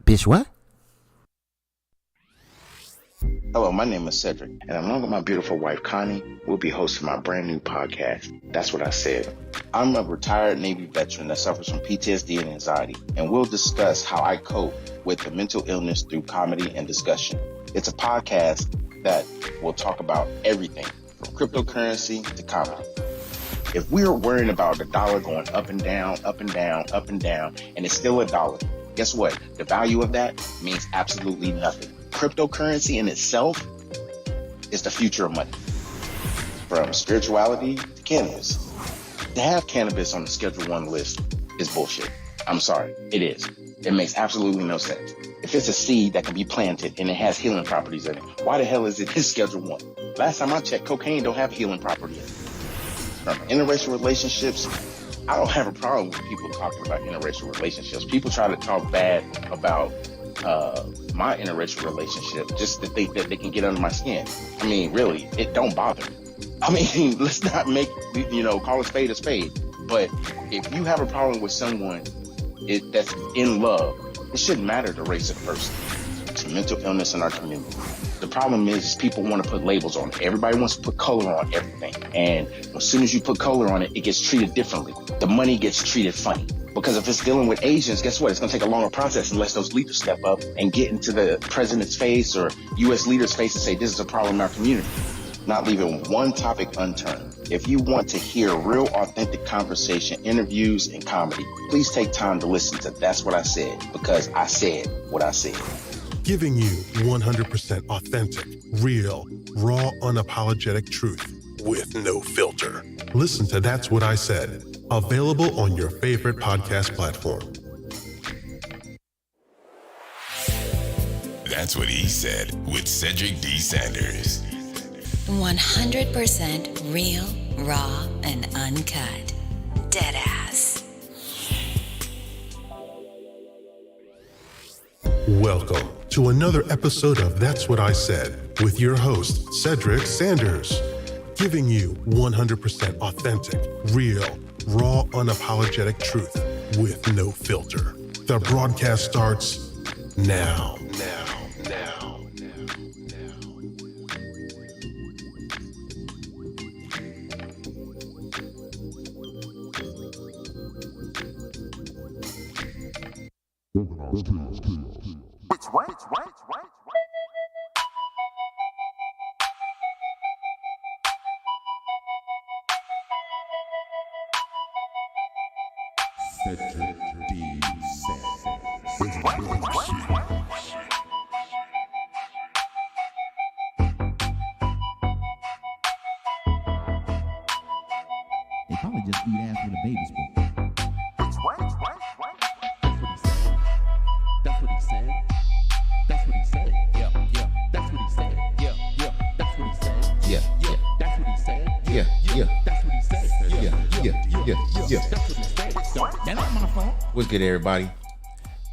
Bitch, what? Hello, my name is Cedric, and along with my beautiful wife, Connie, we'll be hosting my brand new podcast, That's What I Said. I'm a retired Navy veteran that suffers from PTSD and anxiety, and we'll discuss how I cope with the mental illness through comedy and discussion. It's a podcast that will talk about everything from cryptocurrency to comedy. If we're worrying about the dollar going up and down, up and down, up and down, and it's still a dollar, guess what? The value of that means absolutely nothing. Cryptocurrency in itself is the future of money. From spirituality to cannabis. To have cannabis on the Schedule 1 list is bullshit. I'm sorry, it is. It makes absolutely no sense. If it's a seed that can be planted and it has healing properties in it, why the hell is it in Schedule 1? Last time I checked, cocaine don't have healing property in it. From interracial relationships, I don't have a problem with people talking about interracial relationships. People try to talk bad about my interracial relationship just to think that they can get under my skin. I mean, really, it don't bother me. I mean, let's not make, call a spade a spade. But if you have a problem with someone that's in love, it shouldn't matter the race of the person. It's a mental illness in our community. The problem is people want to put labels on it. Everybody wants to put color on everything. And as soon as you put color on it, it gets treated differently. The money gets treated funny. Because if it's dealing with Asians, guess what? It's going to take a longer process unless those leaders step up and get into the president's face or U.S. leaders' face and say, this is a problem in our community. Not leaving one topic unturned. If you want to hear real, authentic conversation, interviews, and comedy, please take time to listen to That's What I Said, because I said what I said. Giving you 100% authentic, real, raw, unapologetic truth with no filter. Listen to That's What I Said. Available on your favorite podcast platform. That's What He Said with Cedric D. Sanders. 100% real, raw, and uncut. Deadass. Welcome to another episode of That's What I Said with your host, Cedric Sanders. Giving you 100% authentic, real, raw, unapologetic truth with no filter. The broadcast starts now. Cedric D. Sanders. They probably just eat ass with a baby spoon. That's what he said. That's what he said. That's what he said. Yeah. That's what he said. Yeah. That's what he said. Yeah. That's what he said. Yeah. That's what he said. Yeah. That's what he said. That's not my fault. What's good, everybody?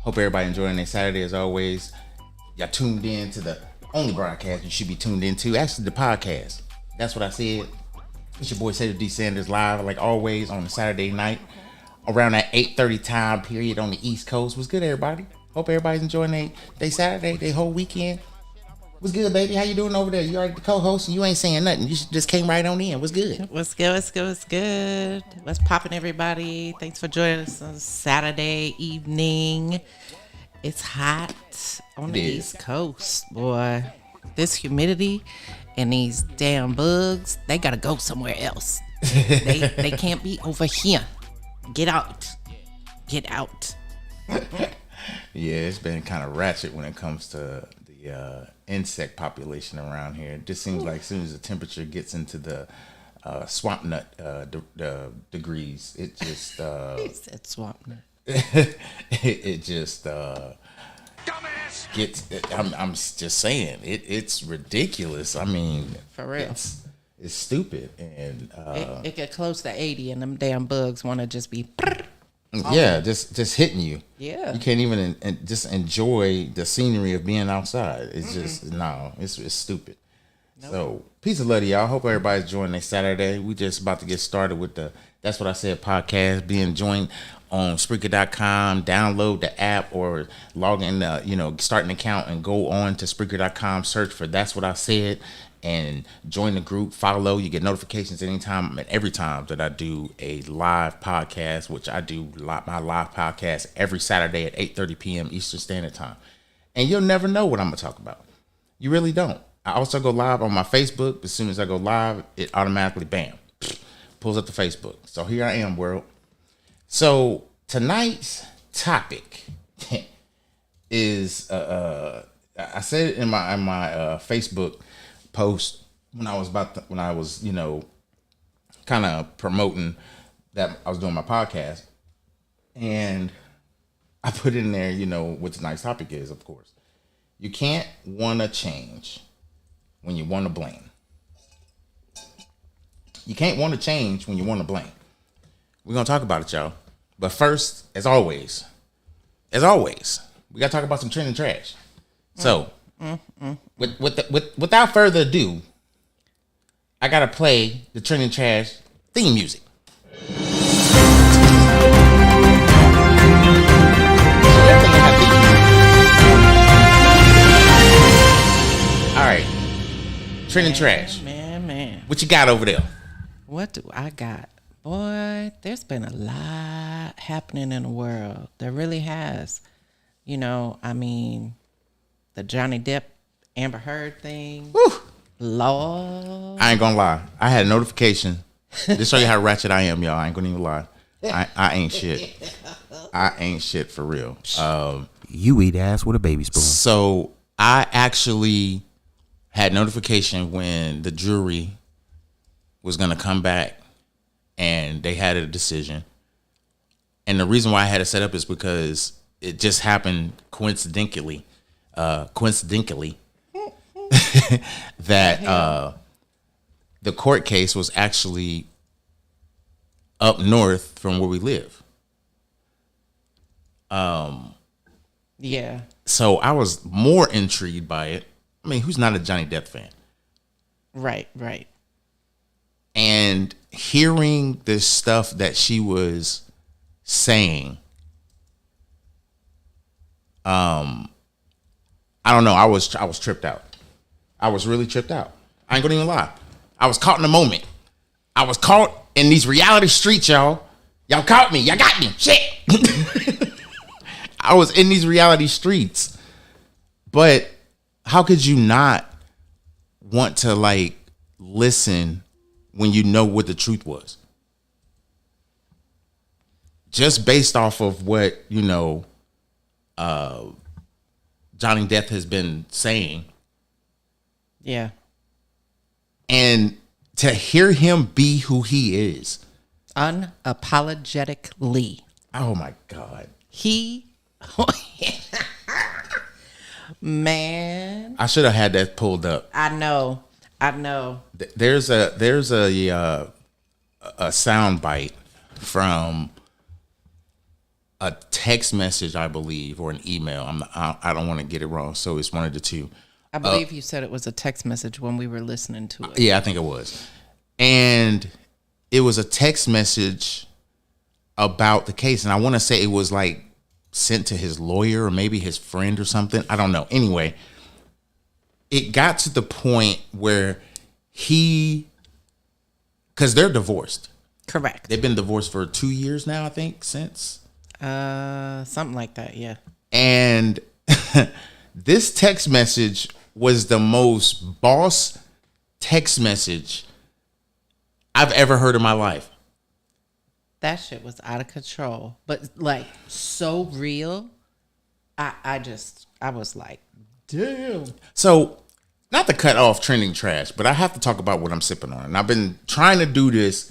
Hope everybody enjoying their Saturday as always. Y'all tuned in to the only broadcast you should be tuned into. Actually, the podcast. That's What I Said. It's your boy Cedric D. Sanders live, like always, on a Saturday night around that 8:30 time period on the East Coast. What's good, everybody? Hope everybody's enjoying their Saturday, their whole weekend. What's good, baby? How you doing over there? You already the co-host and you ain't saying nothing. You just came right on in. What's good? What's good? What's popping, everybody? Thanks for joining us on Saturday evening. It's hot on the East Coast, boy. This humidity and these damn bugs, they gotta go somewhere else. They can't be over here. Get out. Yeah, it's been kind of ratchet when it comes to the insect population around here. It just seems like as soon as the temperature gets into the swamp nut degrees, it just He said swamp nut. it just gets. I'm just saying it's ridiculous. I mean, For real. It's stupid, and It get close to 80 and them damn bugs want to just be... yeah, just hitting you. Yeah. You can't even just enjoy the scenery of being outside. It's just no, it's stupid. So, peace and love to y'all. Hope everybody's enjoying their Saturday. We just about to get started with the That's What I Said podcast being joined on Spreaker.com. Download the app or log in, start an account and go on to Spreaker.com, search for That's What I Said, and join the group, follow. You get notifications anytime and every time that I do a live podcast, which I do my live podcast every Saturday at 8:30 p.m. Eastern Standard Time. And you'll never know what I'm going to talk about. You really don't. I also go live on my Facebook. As soon as I go live, it automatically, bam, pulls up to Facebook. So here I am, world. So tonight's topic is, I said it in my Facebook post when I was kind of promoting that I was doing my podcast, and I put in there, what tonight's topic is. Of course, you can't want to change when you want to blame. You can't want to change when you want to blame. We're gonna talk about it, y'all. But first, as always, we gotta talk about some trending trash. So, without further ado, I gotta play the trending trash theme music. All right, trending trash. Man. What you got over there? What do I got? Boy, there's been a lot happening in the world. There really has. The Johnny Depp, Amber Heard thing. Woo. Lord. I ain't gonna lie. I had a notification. Just show you how ratchet I am, y'all. I ain't gonna even lie. I ain't shit. I ain't shit for real. You eat ass with a baby spoon. So I actually had notification when the jury was gonna come back and they had a decision. And the reason why I had it set up is because it just happened coincidentally that the court case was actually up north from where we live. Yeah. So I was more intrigued by it. I mean, who's not a Johnny Depp fan? Right. And hearing this stuff that she was saying, I don't know. I was tripped out. I was really tripped out. I ain't gonna even lie. I was caught in the moment. I was caught in these reality streets, y'all. Y'all caught me. Y'all got me. Shit. I was in these reality streets. But how could you not want to listen when you know what the truth was? Just based off of what, Johnny Depp has been saying. Yeah. And to hear him be who he is. Unapologetically. Oh my God. Man. I should have had that pulled up. I know. There's a sound bite from a text message, I believe, or an email. I don't want to get it wrong, so it's one of the two. I believe you said it was a text message when we were listening to it. Yeah, I think it was. And it was a text message about the case. And I want to say it was sent to his lawyer or maybe his friend or something. I don't know. Anyway, it got to the point where because they're divorced. Correct. They've been divorced for 2 years now, I think, since. Something like that, yeah. And this text message was the most boss text message I've ever heard in my life. That shit was out of control, but so real. I was like, damn. So, not to cut off trending trash, but I have to talk about what I'm sipping on. And I've been trying to do this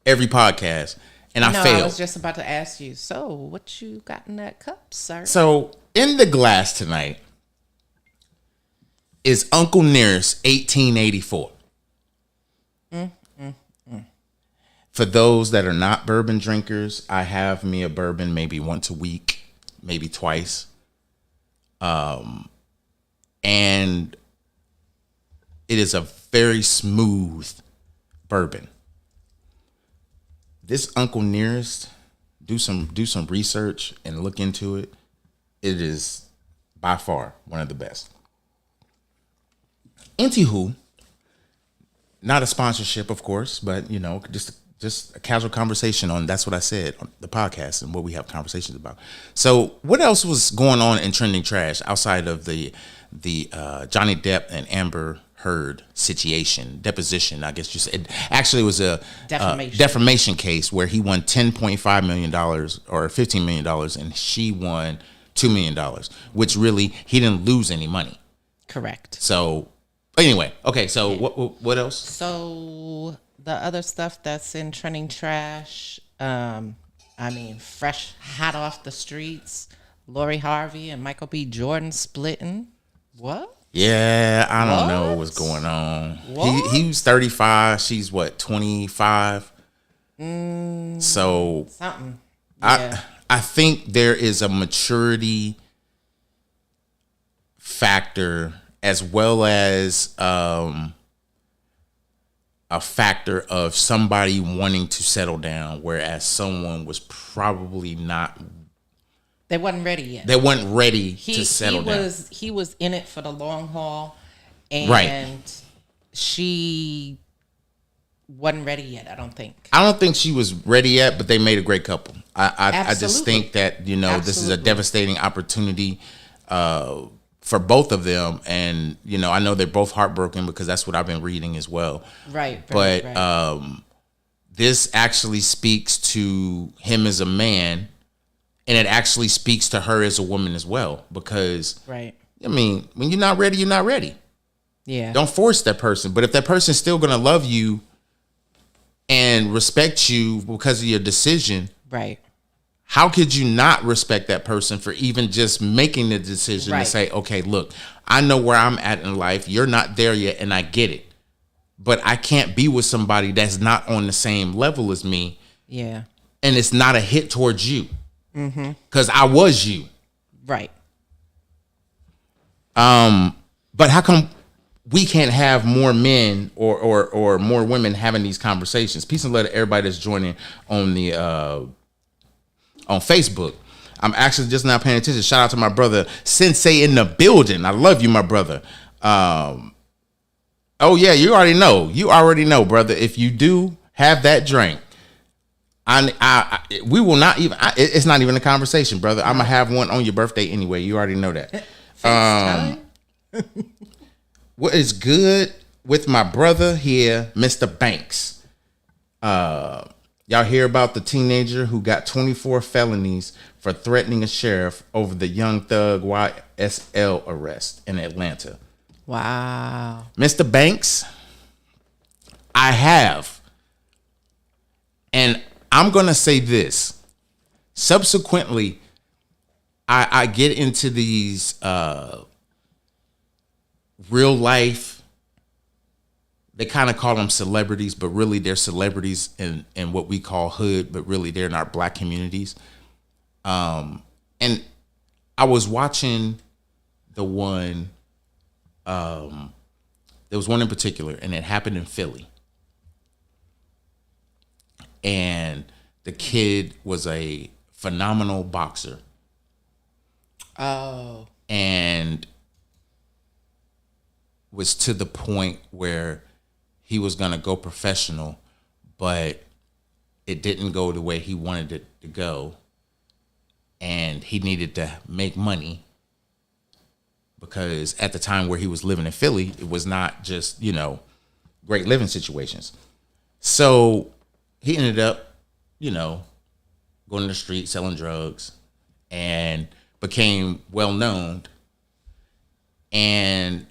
every podcast, and I failed. I was just about to ask you, so what you got in that cup, sir? So, in the glass tonight is Uncle Nearest 1884. For those that are not bourbon drinkers, I have me a bourbon maybe once a week, maybe twice. And It is a very smooth bourbon. This Uncle Nearest, do some research and look into it. It is by far one of the best. Anywho, not a sponsorship, of course, but you know, just a casual conversation on That's What I Said on the podcast and what we have conversations about. So, what else was going on in trending trash outside of the Johnny Depp and Amber Heard deposition? I guess you said it actually was a defamation case where he won $10.5 million or $15 million, and she won $2 million, which really he didn't lose any money. Correct. So. Anyway, okay, so what else? So the other stuff that's in trending trash, fresh, hot off the streets, Lori Harvey and Michael B. Jordan splitting. What? Yeah, I don't know what's going on. He was 35, she's what, 25? So something. Yeah. I think there is a maturity factor as well as a factor of somebody wanting to settle down, whereas someone was probably not. They wasn't ready yet. They weren't ready to settle down. He was in it for the long haul, and she wasn't ready yet. I don't think she was ready yet, but they made a great couple. I just think that this is a devastating opportunity for both of them, and I know they're both heartbroken because that's what I've been reading as well. Right. But this actually speaks to him as a man, and it actually speaks to her as a woman as well. Because when you're not ready, you're not ready. Yeah. Don't force that person. But if that person's still gonna love you and respect you because of your decision, right? How could you not respect that person for even just making the decision to say, okay, look, I know where I'm at in life. You're not there yet, and I get it. But I can't be with somebody that's not on the same level as me. Yeah. And it's not a hit towards you. Mm-hmm. Because I was you. Right. But how come we can't have more men or more women having these conversations? Peace and love to everybody that's joining on the on Facebook. I'm actually just now paying attention. Shout out to my brother Sensei in the building. I love you, my brother. Oh yeah, you already know, brother. If you do have that drink, we will not even. It's not even a conversation, brother. I'm gonna have one on your birthday anyway. You already know that. What is good with my brother here, Mr. Banks? Y'all hear about the teenager who got 24 felonies for threatening a sheriff over the Young Thug YSL arrest in Atlanta? Wow. Mr. Banks, I have. And I'm going to say this. Subsequently, I get into these real life, they kind of call them celebrities, but really they're celebrities in what we call hood, but really they're in our black communities. And I was watching the one, there was one in particular, and it happened in Philly. And the kid was a phenomenal boxer. Oh. And was to the point where he was going to go professional, but it didn't go the way he wanted it to go. And he needed to make money because at the time where he was living in Philly, it was not just, great living situations. So he ended up, going to the street, selling drugs, and became well known. And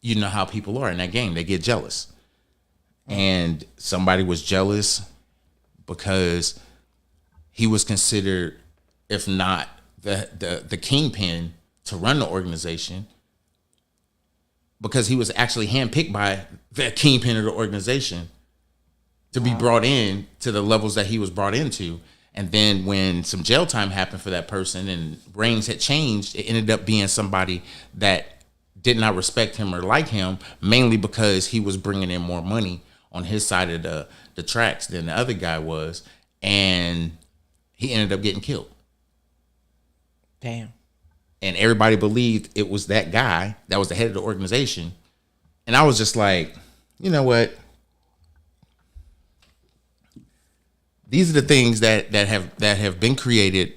you know how people are in that game. They get jealous. And somebody was jealous because he was considered, if not the kingpin to run the organization, because he was actually handpicked by the kingpin of the organization to be brought in to the levels that he was brought into. And then when some jail time happened for that person and reins had changed, it ended up being somebody that did not respect him or like him, mainly because he was bringing in more money on his side of the tracks than the other guy was, and he ended up getting killed. Damn. And everybody believed it was that guy that was the head of the organization. And I was just like, you know what? These are the things that have been created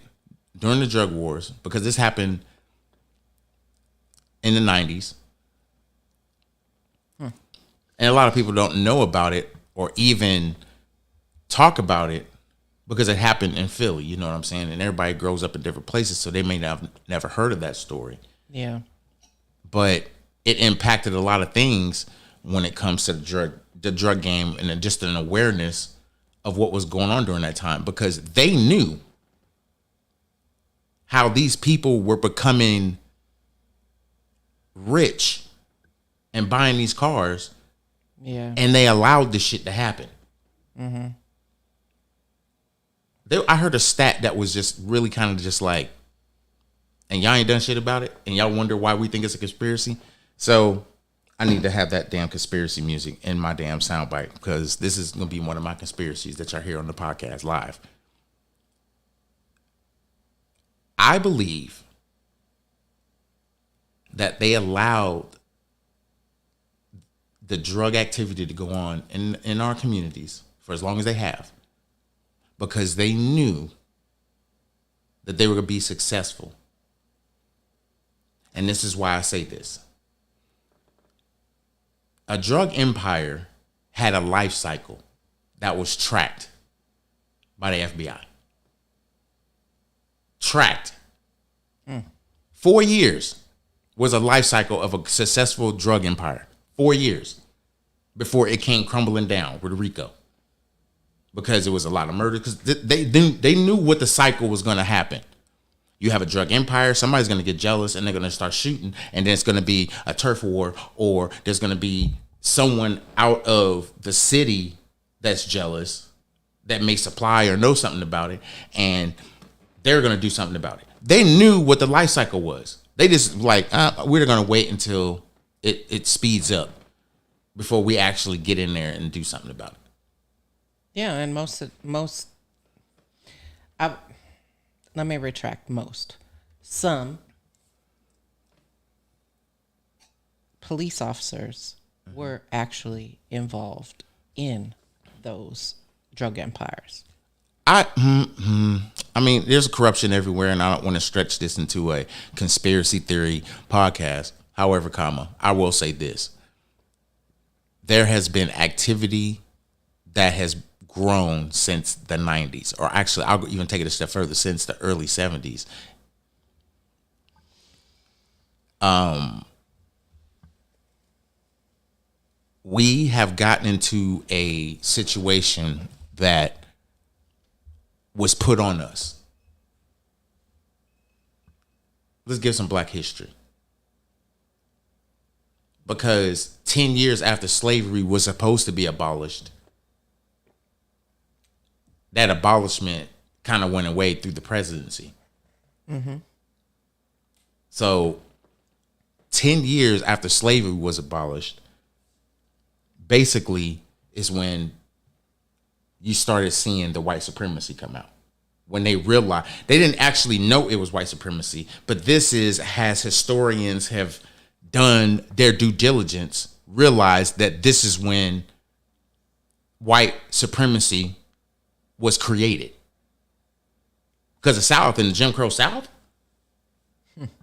during the drug wars, because this happened in the 90s. And a lot of people don't know about it or even talk about it because it happened in Philly, you know what I'm saying? And everybody grows up in different places, so they may have never heard of that story. Yeah. But it impacted a lot of things when it comes to the drug game, and just an awareness of what was going on during that time, because they knew how these people were becoming rich and buying these cars. Yeah. And they allowed this shit to happen. I heard a stat that was just really kind of just like, and y'all ain't done shit about it, and y'all wonder why we think it's a conspiracy. So I need to have that damn conspiracy music in my damn soundbite, because this is going to be one of my conspiracies that y'all hear on the podcast live. I believe that they allowed the drug activity to go on in our communities for as long as they have, because they knew that they were going to be successful. And this is why I say this. A drug empire had a life cycle that was tracked by the FBI. Tracked. 4 years was a life cycle of a successful drug empire. 4 years before it came crumbling down with Rico, because it was a lot of murder. Because they knew what the cycle was going to happen. You have a drug empire, somebody's going to get jealous and they're going to start shooting, and then it's going to be a turf war, or there's going to be someone out of the city that's jealous that may supply or know something about it, and they're going to do something about it. They knew what the life cycle was. They just like, we're going to wait until it speeds up before we actually get in there and do something about it. Yeah, and let me retract most. Some police officers were actually involved in those drug empires. I mean, there's corruption everywhere, and I don't want to stretch this into a conspiracy theory podcast. However, I will say this. There has been activity that has grown since the 90s, or actually, I'll even take it a step further, since the early 70s. We have gotten into a situation that was put on us. Let's give some Black history. Because 10 years after slavery was supposed to be abolished, that abolishment kind of went away through the presidency. So 10 years after slavery was abolished, basically is when you started seeing the white supremacy come out. When they realized, they didn't actually know it was white supremacy, but this is, as historians have done their due diligence, realized that this is when white supremacy was created. Because the South, and the Jim Crow South,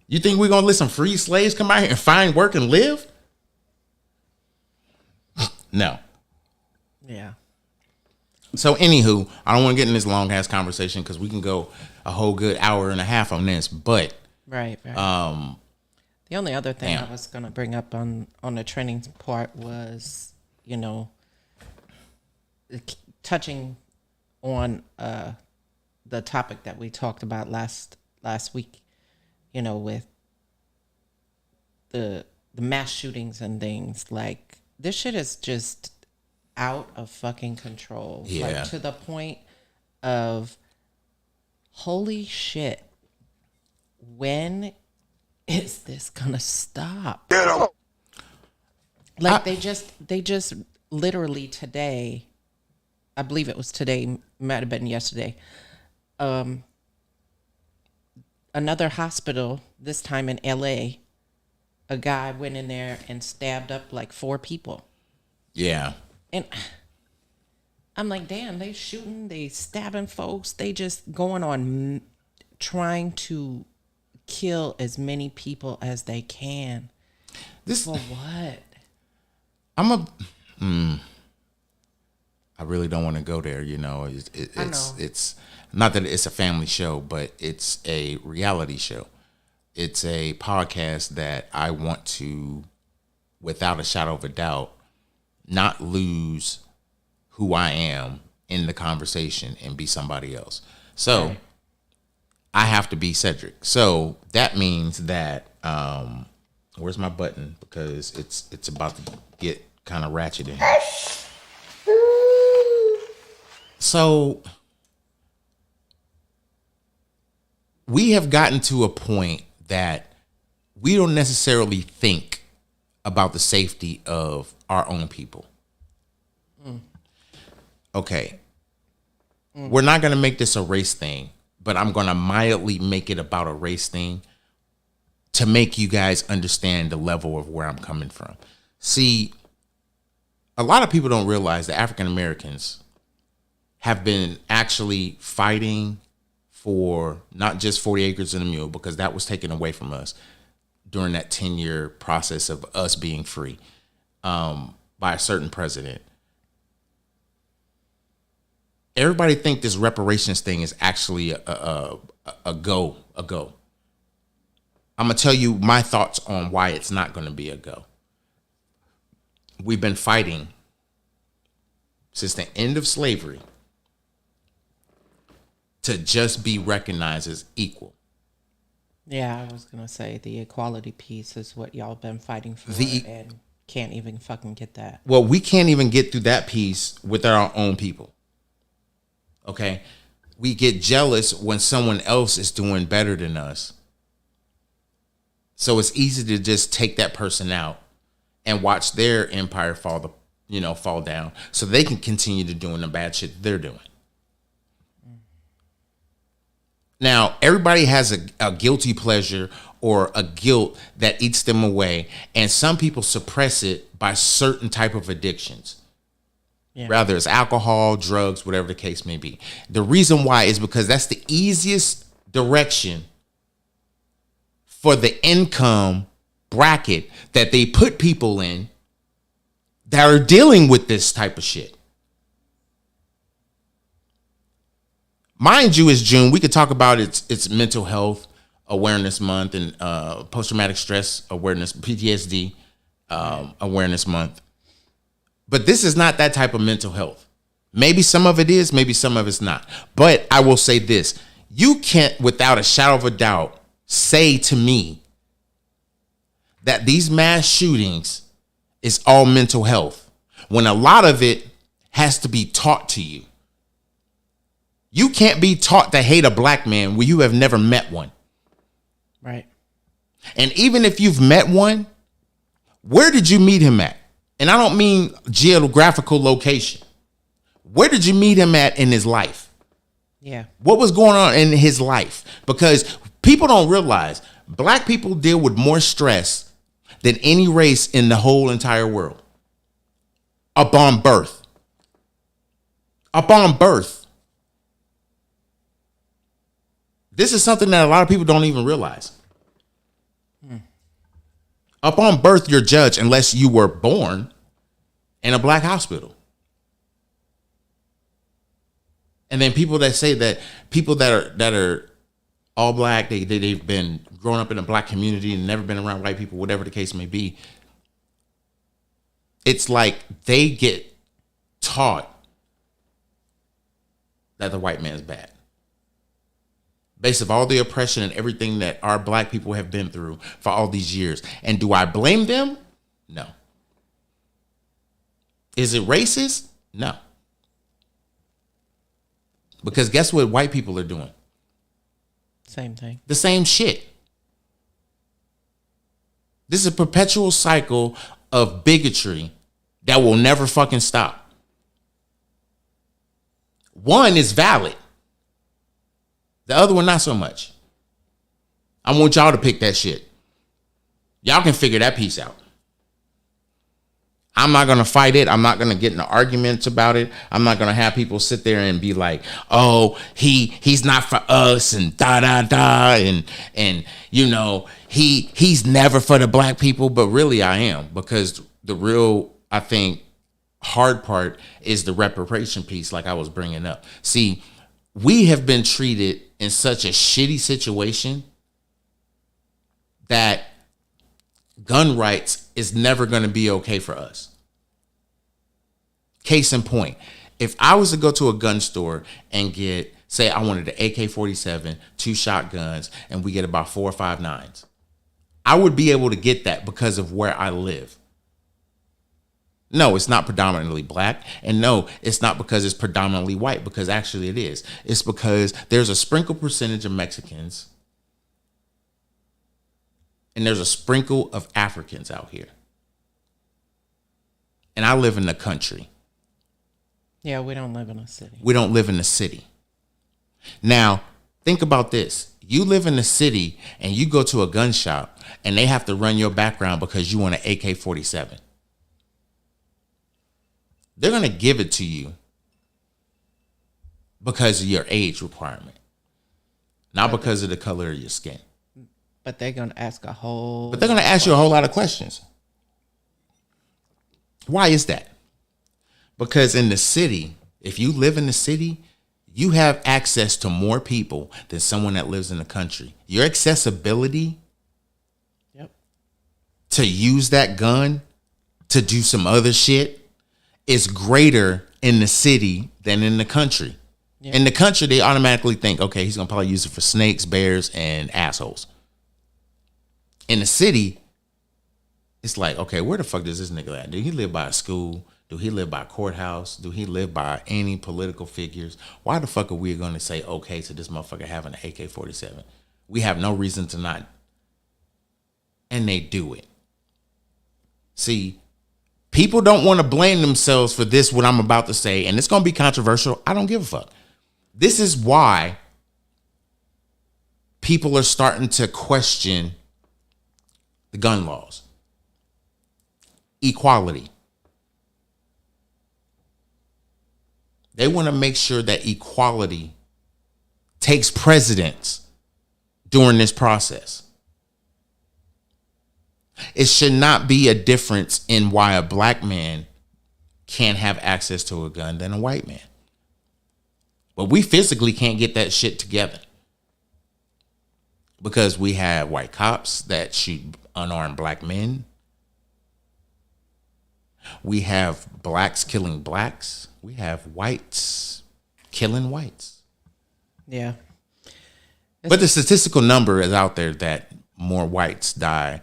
you think we're going to let some free slaves come out here and find work and live? No. Yeah. So anywho, I don't want to get in this long ass conversation because we can go a whole good hour and a half on this, but Right. The only other thing I was going to bring up on the training part was, touching on the topic that we talked about last week, with the mass shootings and things. Like, this shit is just out of fucking control. Yeah. Like, to the point of, holy shit, when is this gonna stop? Like they just literally today, I believe it was today, might have been yesterday. Another hospital, this time in LA, a guy went in there and stabbed up like 4 people. Yeah. And I'm like, damn, they shooting, they stabbing folks, they just going on trying to kill as many people as they can. This For what? I really don't want to go there. You know, I know. it's not that it's a family show, but it's a reality show. It's a podcast that I want to, without a shadow of a doubt, not lose who I am in the conversation and be somebody else. So I have to be Cedric. So that means that where's my button? Because it's about to get kind of ratchet in here. So we have gotten to a point that we don't necessarily think about the safety of our own people. Okay. We're not going to make this a race thing, but I'm going to mildly make it about a race thing to make you guys understand the level of where I'm coming from. See, a lot of people don't realize that African Americans have been actually fighting for not just 40 acres and a mule, because that was taken away from us during that 10-year process of us being free by a certain president. Everybody think this reparations thing is actually a go. I'm going to tell you my thoughts on why it's not going to be a go. We've been fighting since the end of slavery to just be recognized as equal. Yeah, I was going to say the equality piece is what y'all been fighting for and can't even fucking get that. Well, we can't even get through that piece with our own people. Okay? We get jealous when someone else is doing better than us. So it's easy to just take that person out and watch their empire fall down so they can continue to doing the bad shit they're doing. Now, everybody has a guilty pleasure or a guilt that eats them away, and some people suppress it by certain type of addictions. Yeah. Rather it's alcohol, drugs, whatever the case may be. The reason why is because that's the easiest direction for the income bracket that they put people in that are dealing with this type of shit. Mind you, it's June. We could talk about its mental health awareness month and post-traumatic stress awareness, PTSD awareness month. But this is not that type of mental health. Maybe some of it is, maybe some of it's not. But I will say this. You can't, without a shadow of a doubt, say to me that these mass shootings is all mental health when a lot of it has to be taught to you. You can't be taught to hate a black man when you have never met one. Right. And even if you've met one, where did you meet him at? And I don't mean geographical location. Where did you meet him at in his life? Yeah. What was going on in his life? Because people don't realize black people deal with more stress than any race in the whole entire world. Upon birth. Upon birth. This is something that a lot of people don't even realize. Upon birth, you're judged unless you were born in a black hospital. And then people that say that people that are all black, they've been grown up in a black community and never been around white people, whatever the case may be. It's like they get taught that the white man is bad. Based on all the oppression and everything that our black people have been through for all these years. And do I blame them? No. Is it racist? No. Because guess what white people are doing? Same thing. The same shit. This is a perpetual cycle of bigotry that will never fucking stop. One is valid. The other one, not so much. I want y'all to pick that shit. Y'all can figure that piece out. I'm not going to fight it. I'm not going to get into arguments about it. I'm not going to have people sit there and be like, oh, he's not for us and and you know, he's never for the black people. But really I am, because the real, I think, hard part is the reparation piece, like I was bringing up. See, we have been treated in such a shitty situation that gun rights is never going to be okay for us. Case in point, if I was to go to a gun store and get, say I wanted an AK-47, 2 shotguns, and we get about 4 or 5 9s, I would be able to get that because of where I live. No, it's not predominantly black. And no, it's not because it's predominantly white, because actually it is. It's because there's a sprinkle percentage of Mexicans and there's a sprinkle of Africans out here. And I live in the country. Yeah, we don't live in a city. We don't live in the city. Now, think about this. You live in the city and you go to a gun shop and they have to run your background because you want an AK-47. They're going to give it to you because of your age requirement, not because of the color of your skin. But they're going to ask a whole... But they're going to ask you a whole lot of questions. Why is that? Because in the city, if you live in the city, you have access to more people than someone that lives in the country. Your accessibility to use that gun to do some other shit is greater in the city than in the country. Yeah. In the country, they automatically think, okay, he's going to probably use it for snakes, bears, and assholes. In the city, it's like, okay, where the fuck does this nigga at? Do he live by a school? Do he live by a courthouse? Do he live by any political figures? Why the fuck are we going to say okay to this motherfucker having an AK-47? We have no reason to not. And they do it. See, people don't want to blame themselves for this, what I'm about to say, and it's going to be controversial. I don't give a fuck. This is why people are starting to question the gun laws. Equality. They want to make sure that equality takes precedence during this process. It should not be a difference in why a black man can't have access to a gun than a white man. But we physically can't get that shit together because we have white cops that shoot unarmed black men. We have blacks killing blacks. We have whites killing whites. Yeah. But the statistical number is out there that more whites die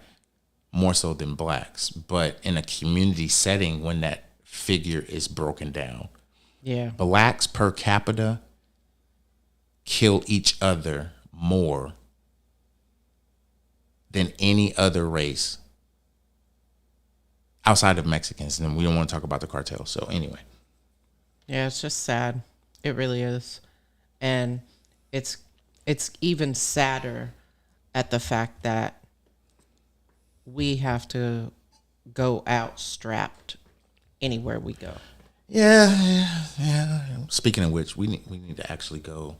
more so than blacks. But in a community setting, when that figure is broken down, blacks per capita kill each other more than any other race outside of Mexicans. And we don't want to talk about the cartel. So anyway. Yeah, it's just sad. It really is. And it's even sadder at the fact that we have to go out strapped anywhere we go. Yeah. Speaking of which, we need to actually go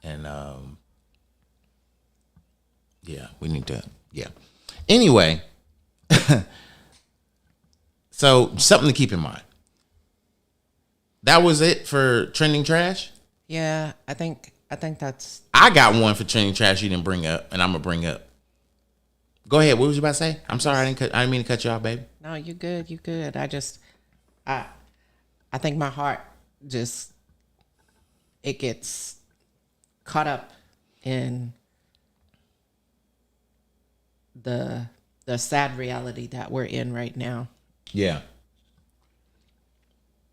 and we need to Anyway, so something to keep in mind. That was it for trending trash? Yeah, I think that's... I got one for trending trash you didn't bring up, and I'm going to bring up. Go ahead. What was you about to say? I'm sorry. I didn't mean to cut you off, baby. No, you good. You good. I think my heart just, it gets caught up in the sad reality that we're in right now. Yeah.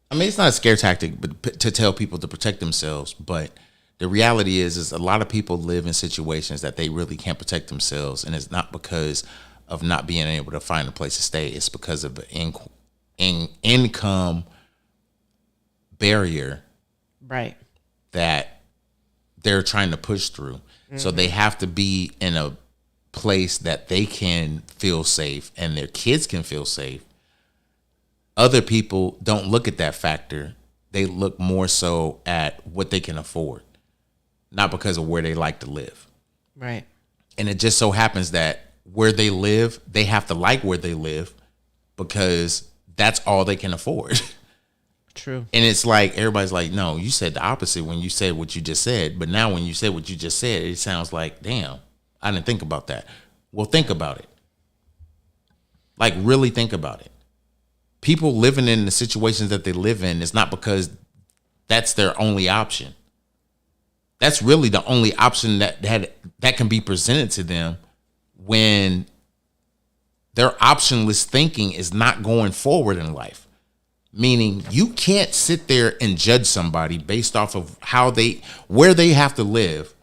I mean, it's not a scare tactic but to tell people to protect themselves, but the reality is a lot of people live in situations that they really can't protect themselves, and it's not because of not being able to find a place to stay is because of the income barrier Right. that they're trying to push through. So they have to be in a place that they can feel safe and their kids can feel safe. Other people don't look at that factor. They look more so at what they can afford, not because of where they like to live. Right. And it just so happens that where they live, they have to like where they live because that's all they can afford. True. And it's like, everybody's like, no, you said the opposite when you said what you just said. But now when you said what you just said, it sounds like, damn, I didn't think about that. Well, think about it. Like, really think about it. People living in the situations that they live in is not because that's their only option. That's really the only option that can be presented to them when their optionless thinking is not going forward in life. Meaning you can't sit there and judge somebody based off of where they have to live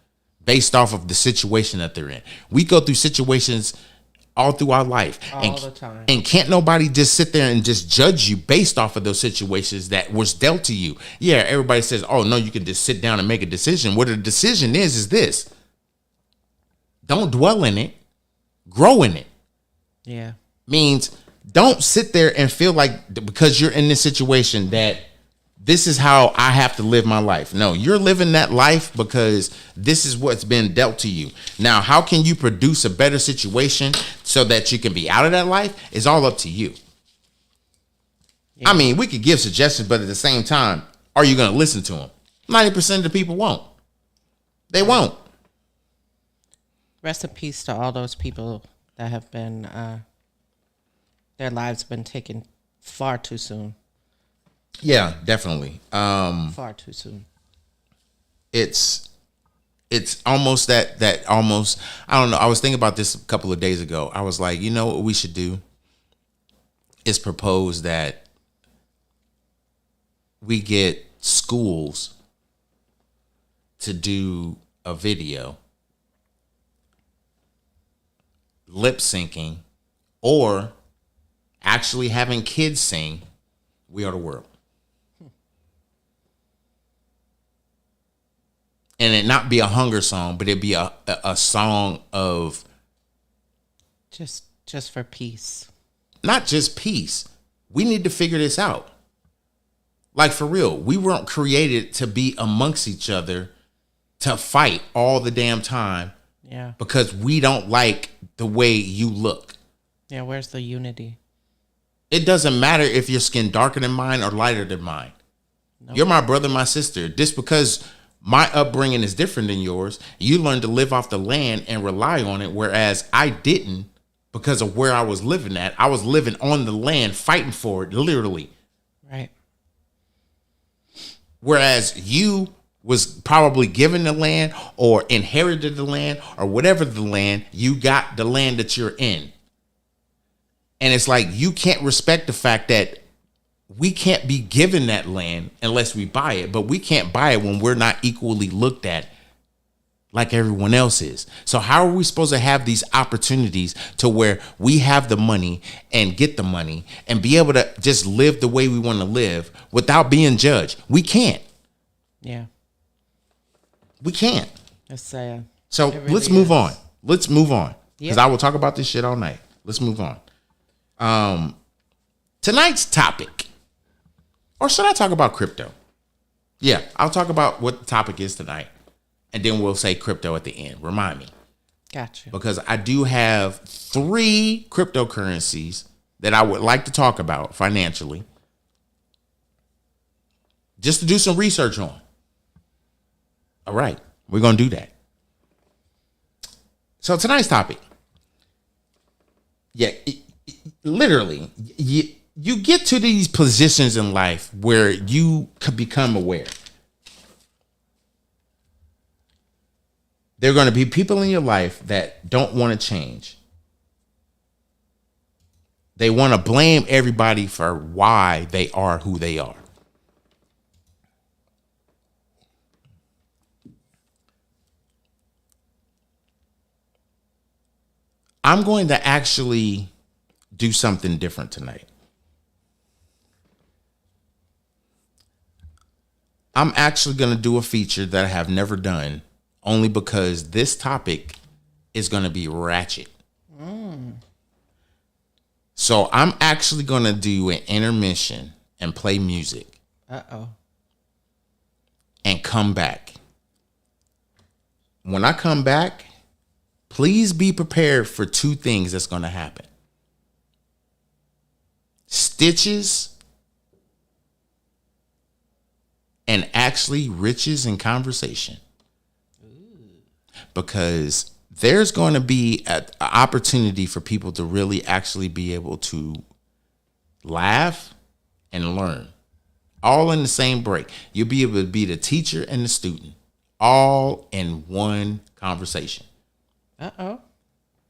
based off of the situation that they're in. We go through situations all through our life. All the time. And can't nobody just sit there and just judge you based off of those situations that was dealt to you. Yeah, everybody says, oh, no, you can just sit down and make a decision. What a decision is this. Don't dwell in it. Grow in it. Yeah. Means don't sit there and feel like because you're in this situation that this is how I have to live my life. No, you're living that life because this is what's been dealt to you. Now, how can you produce a better situation so that you can be out of that life is all up to you. Yeah. I mean, we could give suggestions, but at the same time, are you going to listen to them? 90% of the people won't. They won't. Rest in peace to all those people that have been, their lives have been taken far too soon. Yeah, definitely. Far too soon. It's almost that almost, I don't know. I was thinking about this a couple of days ago. I was like, you know what we should do is propose that we get schools to do a video lip syncing or actually having kids sing We Are the World. And it not be a hunger song, but it'd be a song of just for peace. Not just peace. We need to figure this out. Like, for real, we weren't created to be amongst each other to fight all the damn time. Yeah. Because we don't like the way you look. Yeah, where's the unity? It doesn't matter if your skin darker than mine or lighter than mine. Nope. You're my brother, my sister. Just because my upbringing is different than yours, you learned to live off the land and rely on it, whereas I didn't because of where I was living at. I was living on the land, fighting for it, literally. Right. Whereas you was probably given the land or inherited the land or whatever the land, you got the land that you're in. And it's like, you can't respect the fact that we can't be given that land unless we buy it, but we can't buy it when we're not equally looked at like everyone else is. So how are we supposed to have these opportunities to where we have the money and get the money and be able to just live the way we want to live without being judged? We can't. Yeah. We can't. That's sad. So It really let's move is. on. Let's move on. Because Yeah. I will talk about this shit all night. Let's move on. Tonight's topic. Or should I talk about crypto? Yeah, I'll talk about what the topic is tonight. And then we'll say crypto at the end. Remind me. Gotcha. Because I do have 3 cryptocurrencies that I would like to talk about financially. Just to do some research on. All right, we're going to do that. So tonight's topic. Yeah, literally, you get to these positions in life where you could become aware. There are going to be people in your life that don't want to change. They want to blame everybody for why they are who they are. I'm going to actually do something different tonight. I'm actually going to do a feature that I have never done, only because this topic is going to be ratchet. So I'm actually going to do an intermission and play music. And come back. When I come back, please be prepared for two things that's going to happen. Stitches and actually riches in conversation. Because there's going to be an opportunity for people to really actually be able to laugh and learn. All in the same break. You'll be able to be the teacher and the student. All in one conversation.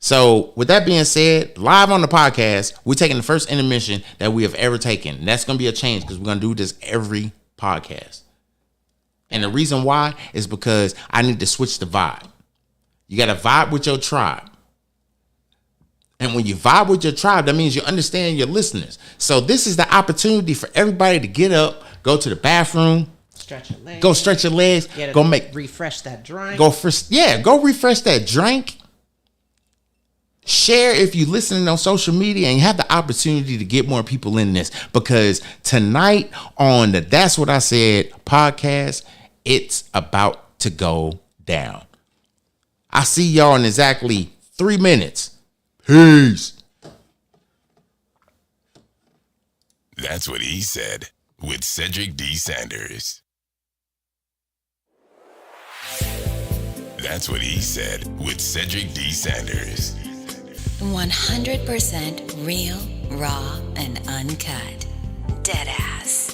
So with that being said, live on the podcast, we're taking the first intermission that we have ever taken. And that's going to be a change because we're going to do this every podcast. And the reason why is because I need to switch the vibe. You got to vibe with your tribe. And when you vibe with your tribe, that means you understand your listeners. So this is the opportunity for everybody to get up, go to the bathroom, stretch your legs. Go stretch your legs. Refresh that drink. Go refresh that drink. Share if you're listening on social media and you have the opportunity to get more people in this, because tonight on the That's What I Said podcast, it's about to go down. I see y'all in exactly 3 minutes. Peace. That's what he said with Cedric D. Sanders. That's what he said with Cedric D. Sanders. 100% real, raw, and uncut. Deadass.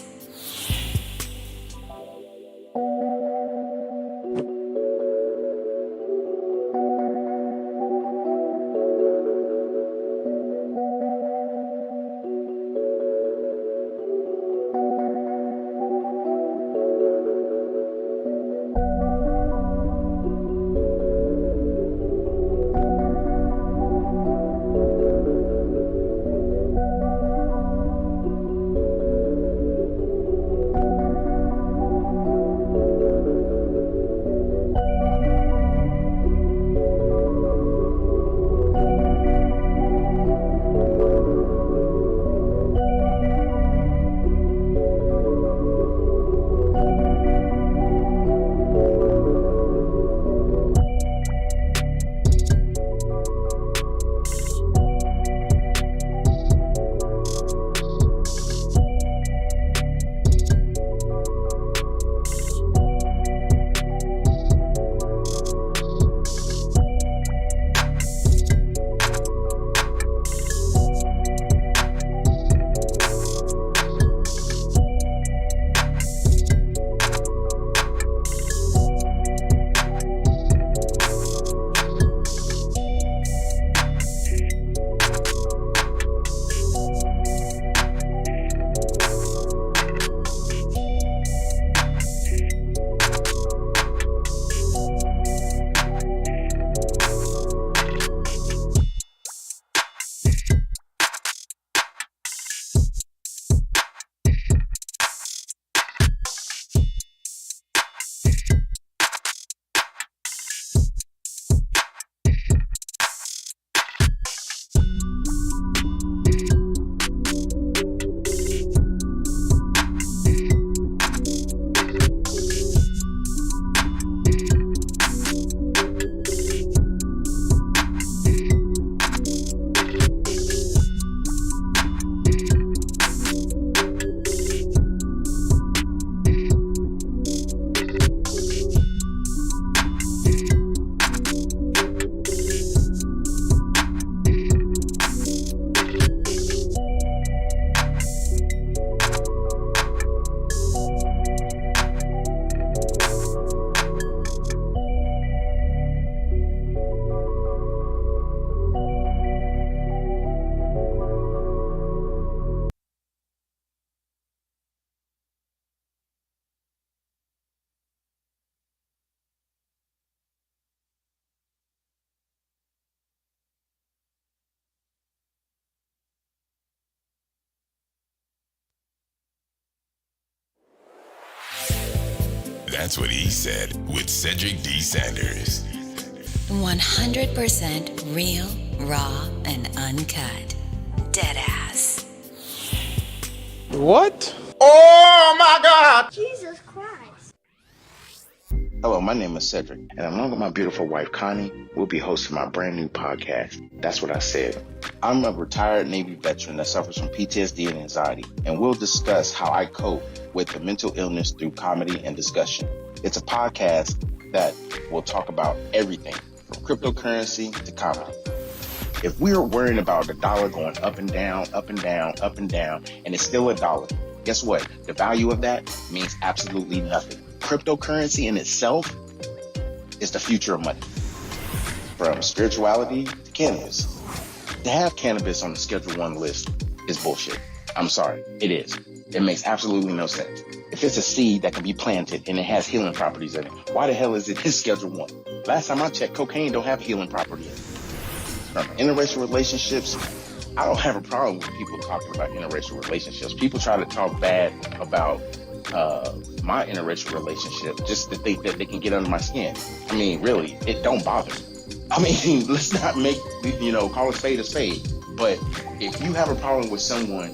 That's what he said with Cedric D. Sanders. 100% real, raw, and uncut. Deadass. What? Oh my God! Jesus Christ. Hello, my name is Cedric, and along with my beautiful wife, Connie, we'll be hosting my brand new podcast. That's what I said. I'm a retired Navy veteran that suffers from PTSD and anxiety, and we'll discuss how I cope with the mental illness through comedy and discussion. It's a podcast that will talk about everything from cryptocurrency to comedy. If we're worrying about the dollar going up and down, up and down, up and down, and it's still a dollar, guess what? The value of that means absolutely nothing. Cryptocurrency in itself is the future of money. From spirituality to cannabis. To have cannabis on the Schedule 1 list is bullshit. I'm sorry, it is. It makes absolutely no sense. If it's a seed that can be planted and it has healing properties in it, why the hell is it in Schedule 1? Last time I checked, cocaine don't have healing property in it. From interracial relationships, I don't have a problem with people talking about interracial relationships. People try to talk bad about my interracial relationship just to think that they can get under my skin. I mean, really, it don't bother me. I mean, let's not make, call a spade a spade. But if you have a problem with someone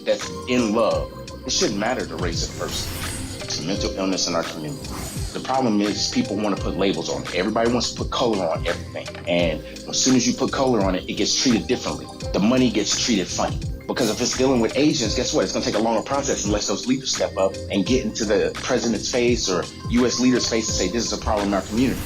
that's in love, it shouldn't matter the race of the person. It's a mental illness in our community. The problem is people want to put labels on it. Everybody wants to put color on everything. And as soon as you put color on it, it gets treated differently. The money gets treated funny. Because if it's dealing with Asians, guess what? It's going to take a longer process unless those leaders step up and get into the president's face or U.S. leaders' face and say, this is a problem in our community.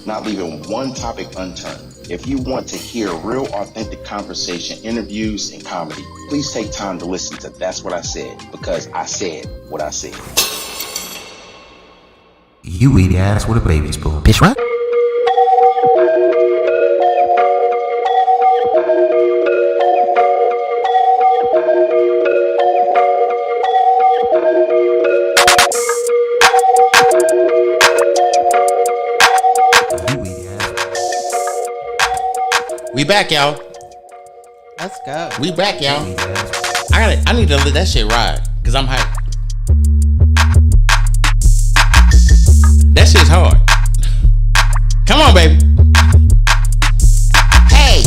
Not leaving one topic unturned. If you want to hear real, authentic conversation, interviews, and comedy, please take time to listen to That's What I Said, because I said what I said. You eat ass with a baby spoon. Bitch, what? We back, y'all. Let's go. We back, y'all. I need to let that shit ride, cause I'm hyped. That shit's hard. Come on, baby. Hey.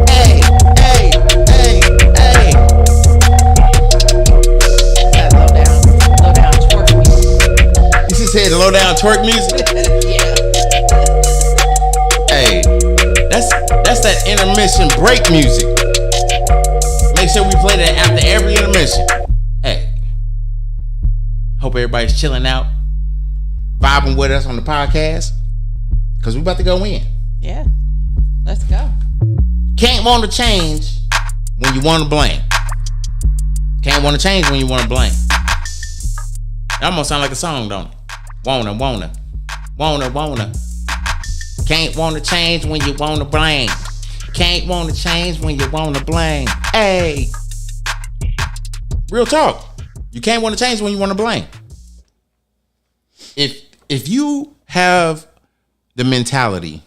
Hey, hey, hey, hey. That low down twerk music. You just said low down twerk music? Yeah. Hey, that's that intermission break music. Make sure we play that after every intermission. Hey, hope everybody's chilling out, vibing with us on the podcast, because we about to go in. Yeah. Let's go. Can't want to change when you want to blame. Can't want to change when you want to blame. That almost sound like a song, don't it? Wanna. Can't want to change when you want to blame. Can't want to change when you want to blame. Hey. Real talk. You can't want to change when you want to blame. If you have the mentality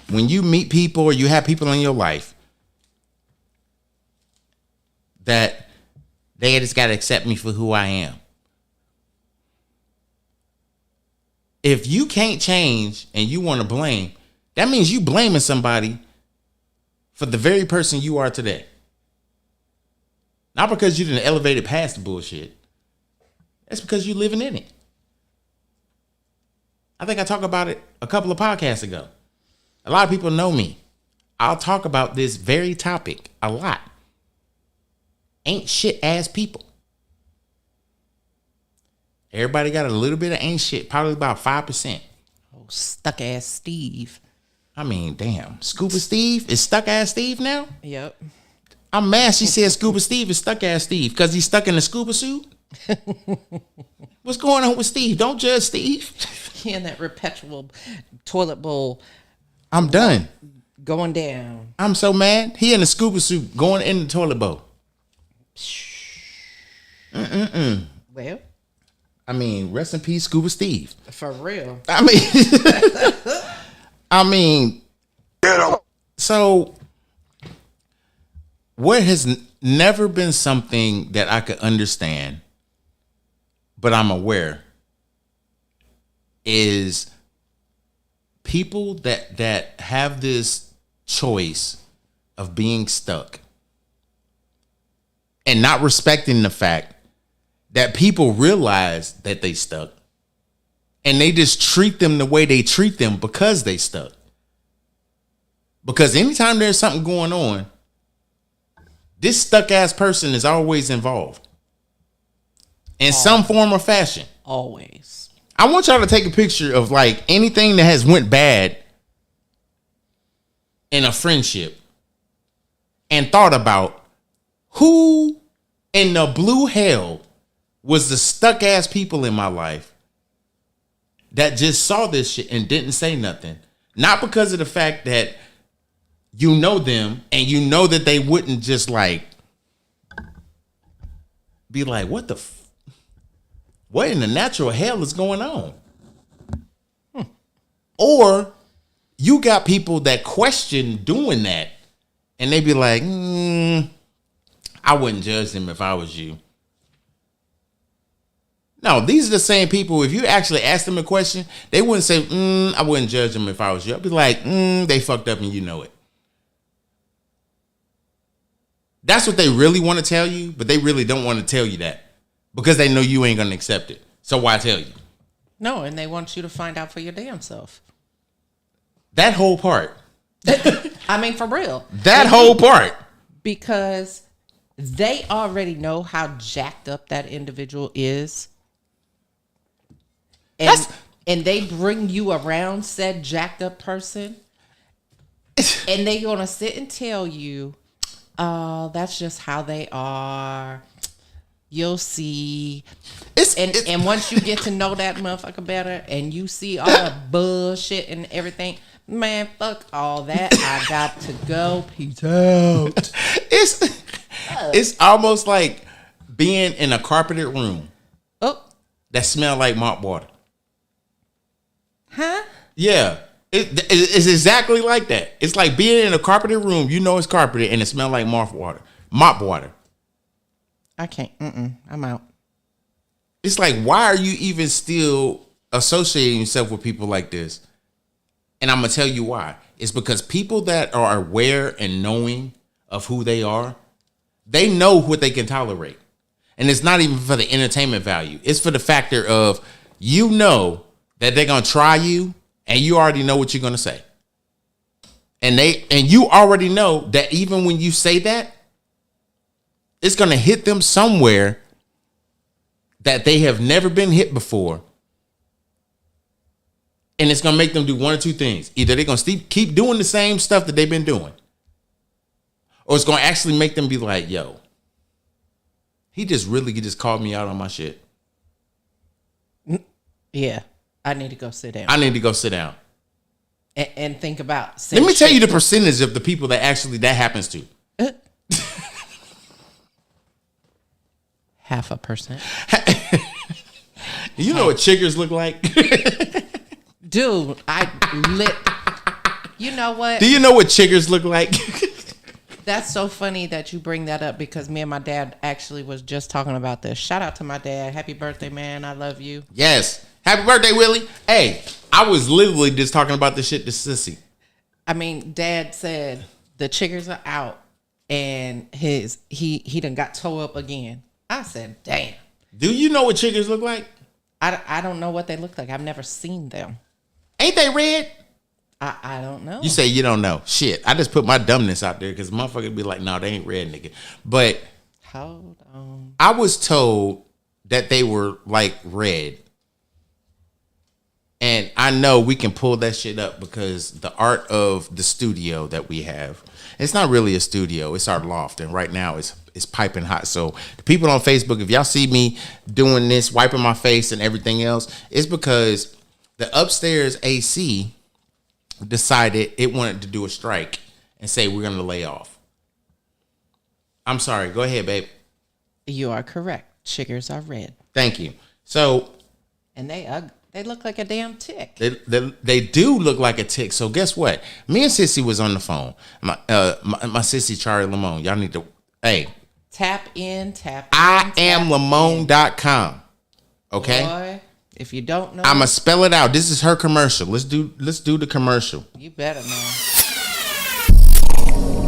when you meet people or you have people in your life that they just got to accept me for who I am. If you can't change and you want to blame, that means you blaming somebody for the very person you are today. Not because you didn't elevate it past the bullshit. That's because you're living in it. I think I talked about it a couple of podcasts ago. A lot of people know me. I'll talk about this very topic a lot. Ain't shit ass people. Everybody got a little bit of ain't shit, probably about 5%. Oh, stuck ass Steve. I mean, damn. Scuba Steve is stuck ass Steve now? Yep. I'm mad she said Scuba Steve is stuck ass Steve because he's stuck in the scuba suit. What's going on with Steve? Don't judge Steve. He in that perpetual toilet bowl. I'm done. Going down. I'm so mad. He in the scuba suit going in the toilet bowl. Well, I mean, rest in peace, Scuba Steve. for real. I mean, so what has never been something that I could understand, but I'm aware, is people that have this choice of being stuck and not respecting the fact that people realize that they stuck and they just treat them the way they treat them because they stuck. Because anytime there's something going on, this stuck ass person is always involved in some form or fashion. Always. I want y'all to take a picture of like anything that has went bad in a friendship and thought about who in the blue hell was the stuck ass people in my life that just saw this shit and didn't say nothing. Not because of the fact that you know them and you know that they wouldn't just like be like, what in the natural hell is going on? Or you got people that question doing that and they be like, I wouldn't judge them if I was you. No, these are the same people. If you actually ask them a question, they wouldn't say, I wouldn't judge them if I was you. I'd be like, they fucked up and you know it. That's what they really want to tell you, but they really don't want to tell you that because they know you ain't going to accept it. So why tell you? No, and they want you to find out for your damn self. That whole part. I mean, for real. That whole part. Because they already know how jacked up that individual is. And they bring you around said jacked up person. And they're going to sit and tell you, oh, that's just how they are. You'll see. And once you get to know that motherfucker better and you see all the bullshit and everything, man, fuck all that. I got to go. Peace out. It's almost like being in a carpeted room that smell like mop water. Huh? Yeah. It's exactly like that. It's like being in a carpeted room. You know it's carpeted and it smells like mop water. I can't. I'm out. It's like, why are you even still associating yourself with people like this? And I'm going to tell you why. It's because people that are aware and knowing of who they are, they know what they can tolerate. And it's not even for the entertainment value. It's for the factor of, you know that they're going to try you and you already know what you're going to say. And you already know that even when you say that, it's going to hit them somewhere that they have never been hit before. And it's going to make them do one or two things. Either they're going to keep doing the same stuff that they've been doing. Or it's going to actually make them be like, yo, he just called me out on my shit. Yeah. I need to go sit down. And think about. Let me tell you the percentage of the people that actually that happens to. 0.5%. You know what chiggers look like? Dude, you know what? Do you know what chiggers look like? That's so funny that you bring that up because me and my dad actually was just talking about this. Shout out to my dad. Happy birthday, man. I love you. Yes. Happy birthday, Willie. Hey, I was literally just talking about this shit to Sissy. I mean, Dad said the chiggers are out and he done got tore up again. I said, damn. Do you know what chiggers look like? I don't know what they look like. I've never seen them. Ain't they red? I don't know. You say you don't know. Shit. I just put my dumbness out there because motherfuckers be like, no, they ain't red, nigga. But hold on. I was told that they were like red. And I know we can pull that shit up because the art of the studio that we have, it's not really a studio, it's our loft. And right now it's piping hot. So the people on Facebook, if y'all see me doing this, wiping my face and everything else, it's because the upstairs AC decided it wanted to do a strike and say we're going to lay off. I'm sorry. Go ahead, babe. You are correct. Chiggers are red. Thank you. So. And they look like a damn tick. They do look like a tick. So guess what? Me and Sissy was on the phone. My Sissy Charlie Lamone. Y'all need to. Hey, Tap in. IamLamone.com. Okay? Boy, if you don't know, I'ma spell it out. This is her commercial. Let's do the commercial. you better know.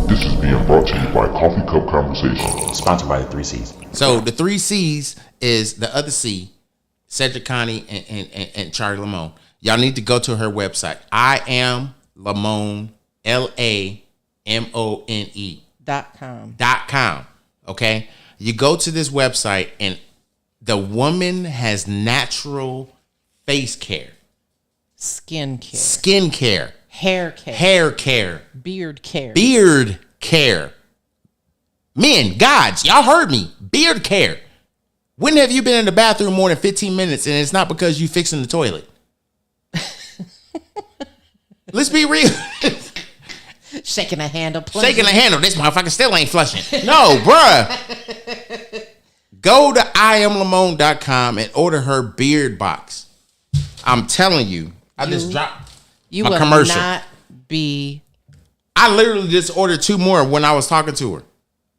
This is being brought to you by Coffee Cup Conversation. Sponsored by the 3 C's. So the 3 C's is the other C, Cedric, Connie, and Charlie Lamone. Y'all need to go to her website. I am Lamone, LAMONE.com. Okay? You go to this website and the woman has natural face care, Skin care, hair care, beard care. Men, gods, y'all heard me. Beard care. When have you been in the bathroom more than 15 minutes and it's not because you fixing the toilet? Let's be real. Shaking a handle. This motherfucker still ain't flushing. No, bruh. Go to IamLamone.com and order her beard box. I'm telling you. I just dropped my commercial. Not be. I literally just ordered 2 more when I was talking to her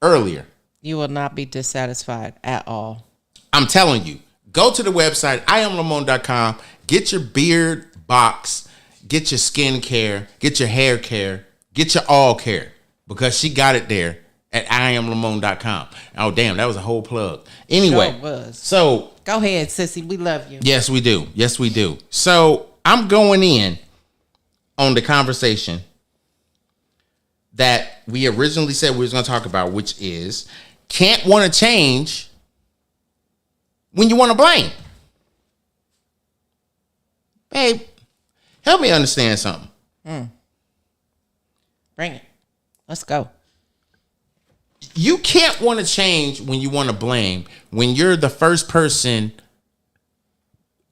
earlier. You will not be dissatisfied at all. I'm telling you. Go to the website, IamLamone.com. Get your beard box. Get your skin care. Get your hair care. Get your all care. Because she got it there at IamLamone.com. Oh, damn. That was a whole plug. Anyway. Sure was. So. Go ahead, sissy. We love you. Yes, we do. Yes, we do. So I'm going in on the conversation that we originally said we was going to talk about, which is can't want to change when you want to blame. Babe, help me understand something. Bring it. Let's go. You can't want to change when you want to blame when you're the first person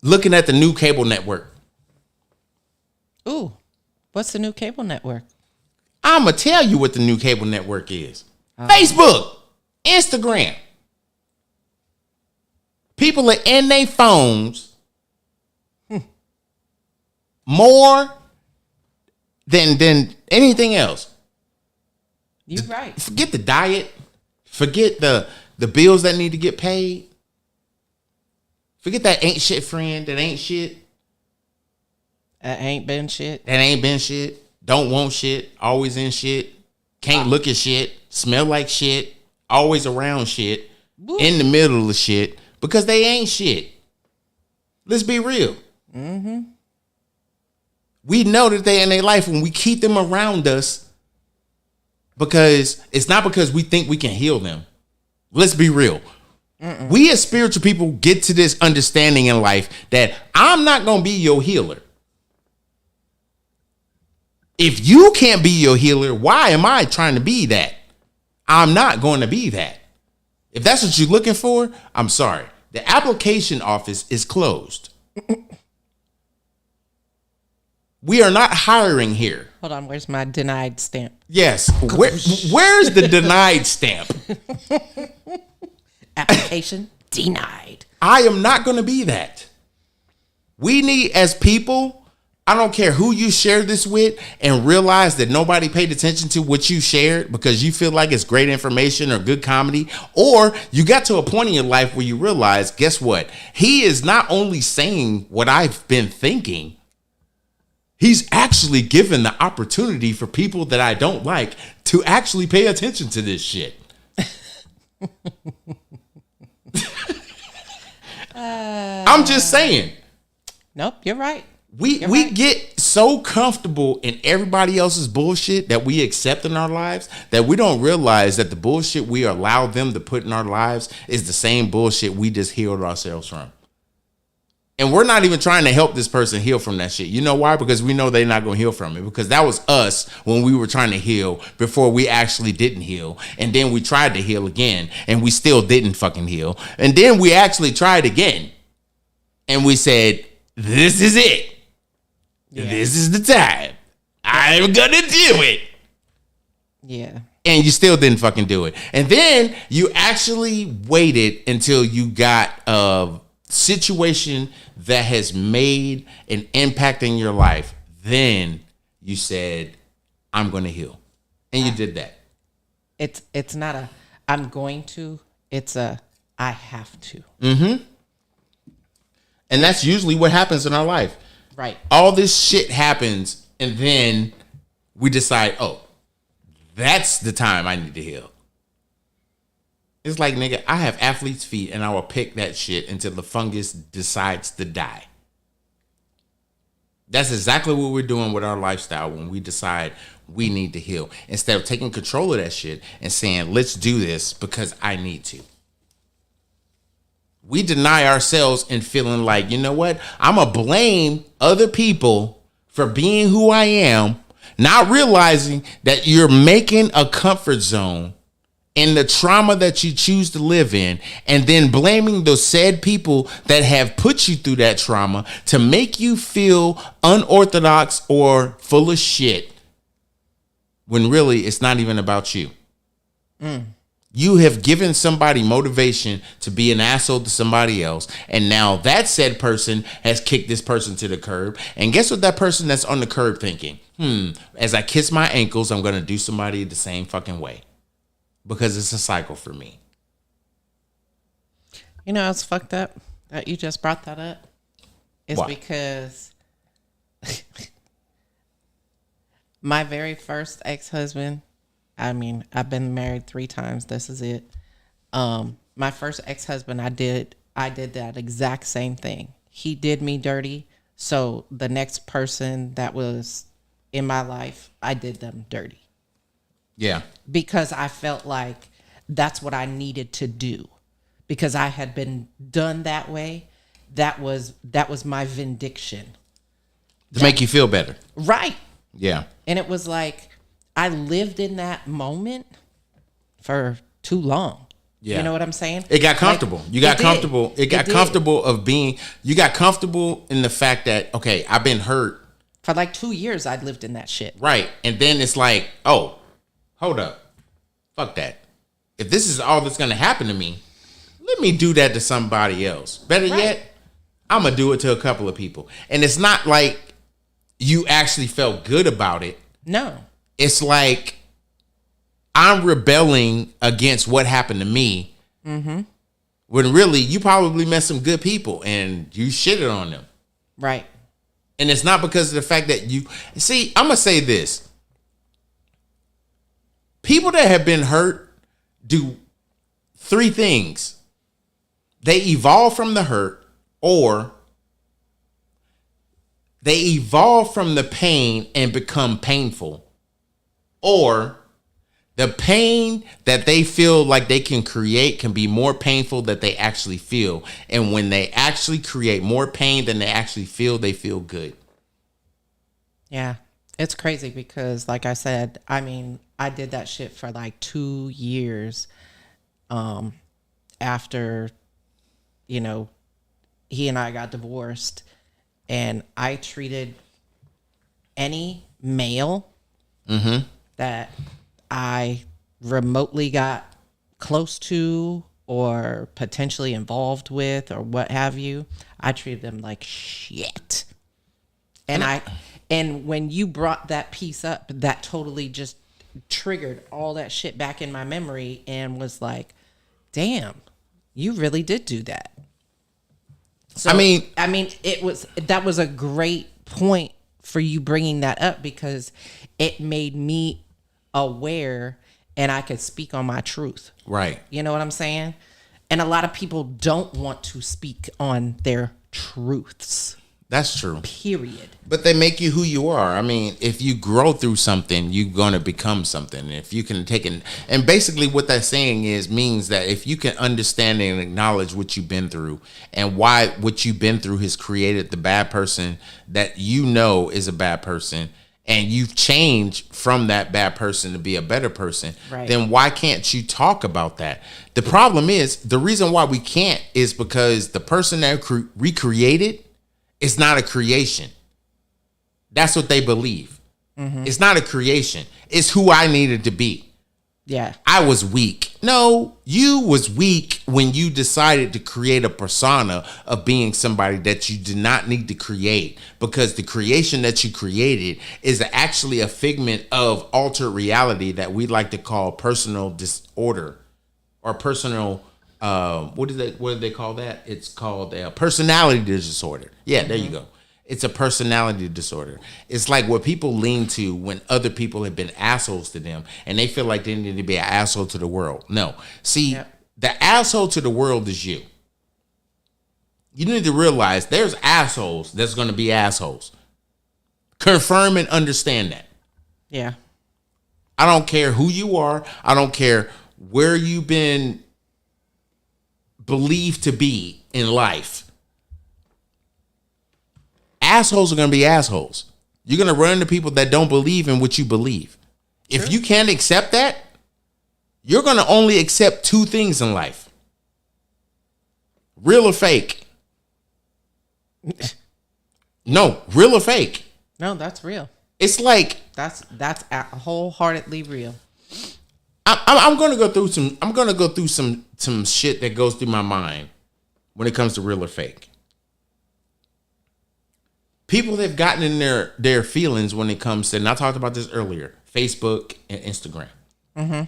looking at the new cable network. Ooh, what's the new cable network? I'm going to tell you what the new cable network is. Facebook, Instagram. People are in their phones more than anything else. You're right. Forget the diet. Forget the bills that need to get paid. Forget that ain't shit friend that ain't shit. That ain't been shit. That ain't been shit. Don't want shit. Always in shit. Can't look at shit. Smell like shit. Always around shit. Woo. In the middle of shit. Because they ain't shit. Let's be real. We know that they're in their life when we keep them around us because it's not because we think we can heal them. Let's be real. We as spiritual people get to this understanding in life that I'm not going to be your healer. If you can't be your healer, why am I trying to be that? I'm not going to be that. If that's what you're looking for, I'm sorry. The application office is closed. We are not hiring here. Hold on, where's my denied stamp? Yes. Where's the denied stamp? Application denied. I am not going to be that. We need, as people, I don't care who you share this with, and realize that nobody paid attention to what you shared because you feel like it's great information or good comedy, or you got to a point in your life where you realize, guess what? He is not only saying what I've been thinking, he's actually given the opportunity for people that I don't like to actually pay attention to this shit. I'm just saying. Nope, you're right. We get so comfortable in everybody else's bullshit that we accept in our lives that we don't realize that the bullshit we allow them to put in our lives is the same bullshit we just healed ourselves from. And we're not even trying to help this person heal from that shit. You know why? Because we know they're not going to heal from it. Because that was us when we were trying to heal before we actually didn't heal. And then we tried to heal again and we still didn't fucking heal. And then we actually tried again. And we said, this is it. Yeah. This is the time. I'm going to do it. Yeah. And you still didn't fucking do it. And then you actually waited until you got a situation that has made an impact in your life. Then you said, I'm going to heal. And you did that. It's not I'm going to. It's a I have to. And that's usually what happens in our life. Right. All this shit happens, and then we decide, oh, that's the time I need to heal. It's like, nigga, I have athlete's feet, and I will pick that shit until the fungus decides to die. That's exactly what we're doing with our lifestyle when we decide we need to heal. Instead of taking control of that shit and saying, let's do this because I need to. We deny ourselves and feeling like, you know what? I'm going to blame other people for being who I am, not realizing that you're making a comfort zone in the trauma that you choose to live in, and then blaming those said people that have put you through that trauma to make you feel unorthodox or full of shit, when really it's not even about you. You have given somebody motivation to be an asshole to somebody else, and now that said person has kicked this person to the curb. And guess what that person that's on the curb thinking? As I kiss my ankles, I'm going to do somebody the same fucking way. Because it's a cycle for me. You know, it's fucked up that you just brought that up. It's Why? because my very first ex-husband, I mean, I've been married 3 times. This is it. My first ex-husband, I did that exact same thing. He did me dirty. So the next person that was in my life, I did them dirty. Yeah. Because I felt like that's what I needed to do. Because I had been done that way. That was my vindication. To make you feel better. Right. Yeah. And it was like I lived in that moment for too long. Yeah. You know what I'm saying? It got comfortable. Like, You got it comfortable. did. It got It did. comfortable of being, you got comfortable in the fact that, okay, I've been hurt. For like 2 years, I'd lived in that shit. Right. And then it's like, oh, hold up. Fuck that. If this is all that's going to happen to me, let me do that to somebody else. Better yet, I'm going to do it to a couple of people. And it's not like you actually felt good about it. No. It's like I'm rebelling against what happened to me. When really, you probably met some good people and you shitted on them. Right. And it's not because of the fact that you... See, I'm going to say this. People that have been hurt do 3 things. They evolve from the hurt, or they evolve from the pain and become painful, or the pain that they feel like they can create can be more painful than they actually feel. And when they actually create more pain than they actually feel, they feel good. Yeah. It's crazy because, like I said, I mean, I did that shit for like 2 years after, you know, he and I got divorced. And I treated any male that I remotely got close to or potentially involved with or what have you, I treated them like shit. And when you brought that piece up, that totally just triggered all that shit back in my memory and was like, damn, you really did do that. So, I mean, that was a great point for you bringing that up because it made me aware and I could speak on my truth. Right. You know what I'm saying? And a lot of people don't want to speak on their truths. That's true. Period. But they make you who you are. I mean, if you grow through something, you're going to become something. If you can take it, and basically what that's saying means that if you can understand and acknowledge what you've been through and why what you've been through has created the bad person that you know is a bad person, and you've changed from that bad person to be a better person, right, then why can't you talk about that? The problem is, the reason why we can't is because the person that recreated, it's not a creation. That's what they believe. It's not a creation. It's who I needed to be. Yeah. I was weak. No, you was weak when you decided to create a persona of being somebody that you did not need to create, because the creation that you created is actually a figment of altered reality that we like to call personal disorder. or personal. What do they call that? It's called a personality disorder. Yeah, there you go. It's a personality disorder. It's like what people lean to when other people have been assholes to them, and they feel like they need to be an asshole to the world. No, see, the asshole to the world is you. You need to realize there's assholes that's going to be assholes. Confirm and understand that. Yeah. I don't care who you are. I don't care where you've been believed to be in life. Assholes are going to be assholes. You're going to run into people that don't believe in what you believe. If you can't accept that, you're going to only accept two things in life. Real or fake. No, real or fake. No, that's real. It's like that's wholeheartedly real. I'm gonna go through some shit that goes through my mind when it comes to real or fake. People have gotten in their feelings when it comes to, and I talked about this earlier, Facebook and Instagram. Mm-hmm.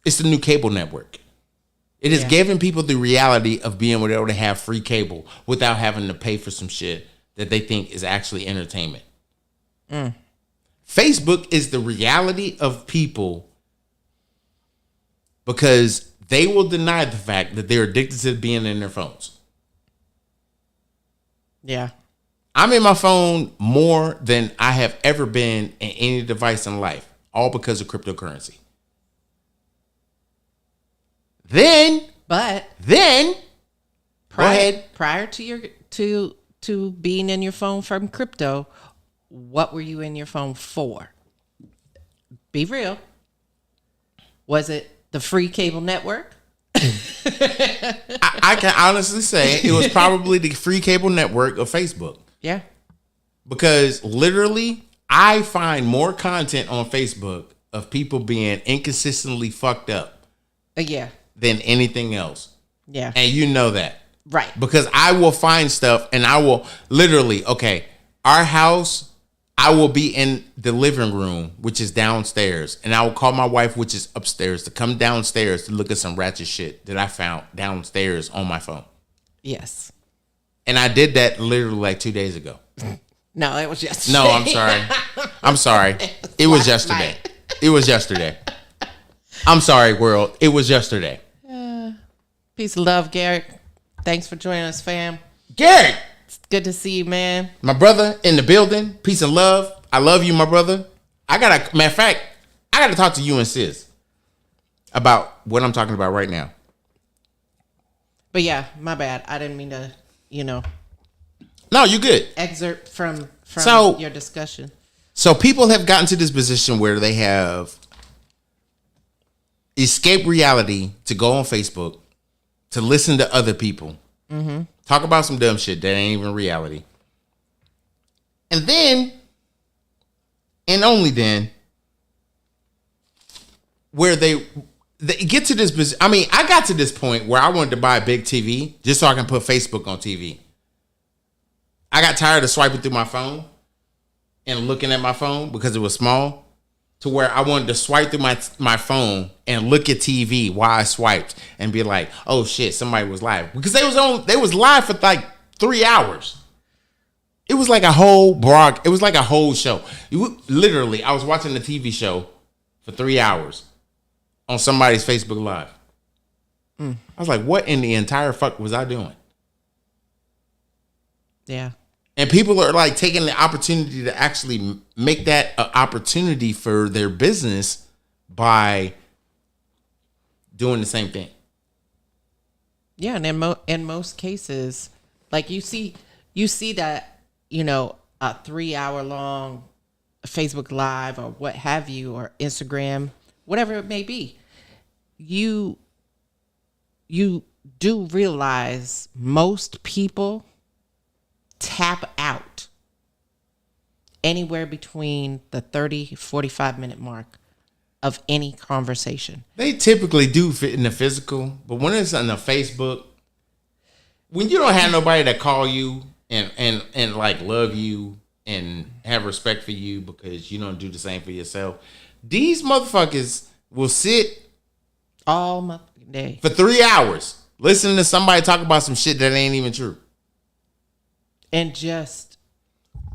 It's the new cable network. It is giving people the reality of being able to have free cable without having to pay for some shit that they think is actually entertainment. Facebook is the reality of people because they will deny the fact that they're addicted to being in their phones. Yeah. I'm in my phone more than I have ever been in any device in life, all because of cryptocurrency. Then prior to your to being in your phone from crypto, what were you in your phone for? Be real. Was it the free cable network? I can honestly say it was probably the free cable network of Facebook. Yeah. Because literally, I find more content on Facebook of people being inconsistently fucked up. Than anything else. Yeah. And you know that. Right. Because I will find stuff and I will literally, our house, I will be in the living room, which is downstairs, and I will call my wife, which is upstairs, to come downstairs to look at some ratchet shit that I found downstairs on my phone. Yes. And I did that literally like 2 days ago. No, it was yesterday. No, I'm sorry. I'm sorry. It was yesterday. It was yesterday. I'm sorry, world. It was yesterday. Peace of love, Garrett. Thanks for joining us, fam. Garrett! It's good to see you, man. My brother in the building. Peace and love. I love you, my brother. Matter of fact, I gotta talk to you and sis about what I'm talking about right now. But yeah, my bad. I didn't mean to, No, you good. Excerpt from your discussion. So people have gotten to this position where they have escaped reality to go on Facebook, to listen to other people, talk about some dumb shit that ain't even reality. And then, and only then, where they get to this position. I mean, I got to this point where I wanted to buy a big TV just so I can put Facebook on TV. I got tired of swiping through my phone and looking at my phone because it was small, to where I wanted to swipe through my phone and look at TV while I swiped and be like, oh shit, somebody was live. Because they was live for like 3 hours. It was like a whole show. Literally, I was watching the TV show for 3 hours on somebody's Facebook Live. I was like, what in the entire fuck was I doing? Yeah. And people are like taking the opportunity to actually make that an opportunity for their business by doing the same thing. Yeah, and in most cases, like you see that, a 3 hour long Facebook Live or what have you, or Instagram, whatever it may be, you do realize most people tap out anywhere between the 30-45 minute mark of any conversation. They typically do fit in the physical, but when it's on the Facebook, when you don't have nobody that call you and like love you and have respect for you because you don't do the same for yourself, these motherfuckers will sit All motherfucking day. For 3 hours. Listening to somebody talk about some shit that ain't even true. And just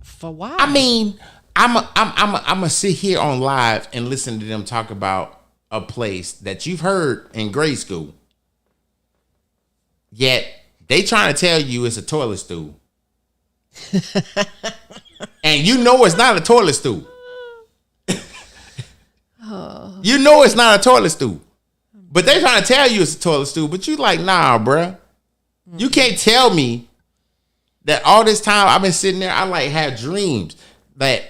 for why? I mean, I'm a sit here on live and listen to them talk about a place that you've heard in grade school. Yet they trying to tell you it's a toilet stool. And you know it's not a toilet stool. You know it's not a toilet stool. But they trying to tell you it's a toilet stool, but you like, nah, bruh. You can't tell me that all this time I've been sitting there, I like had dreams that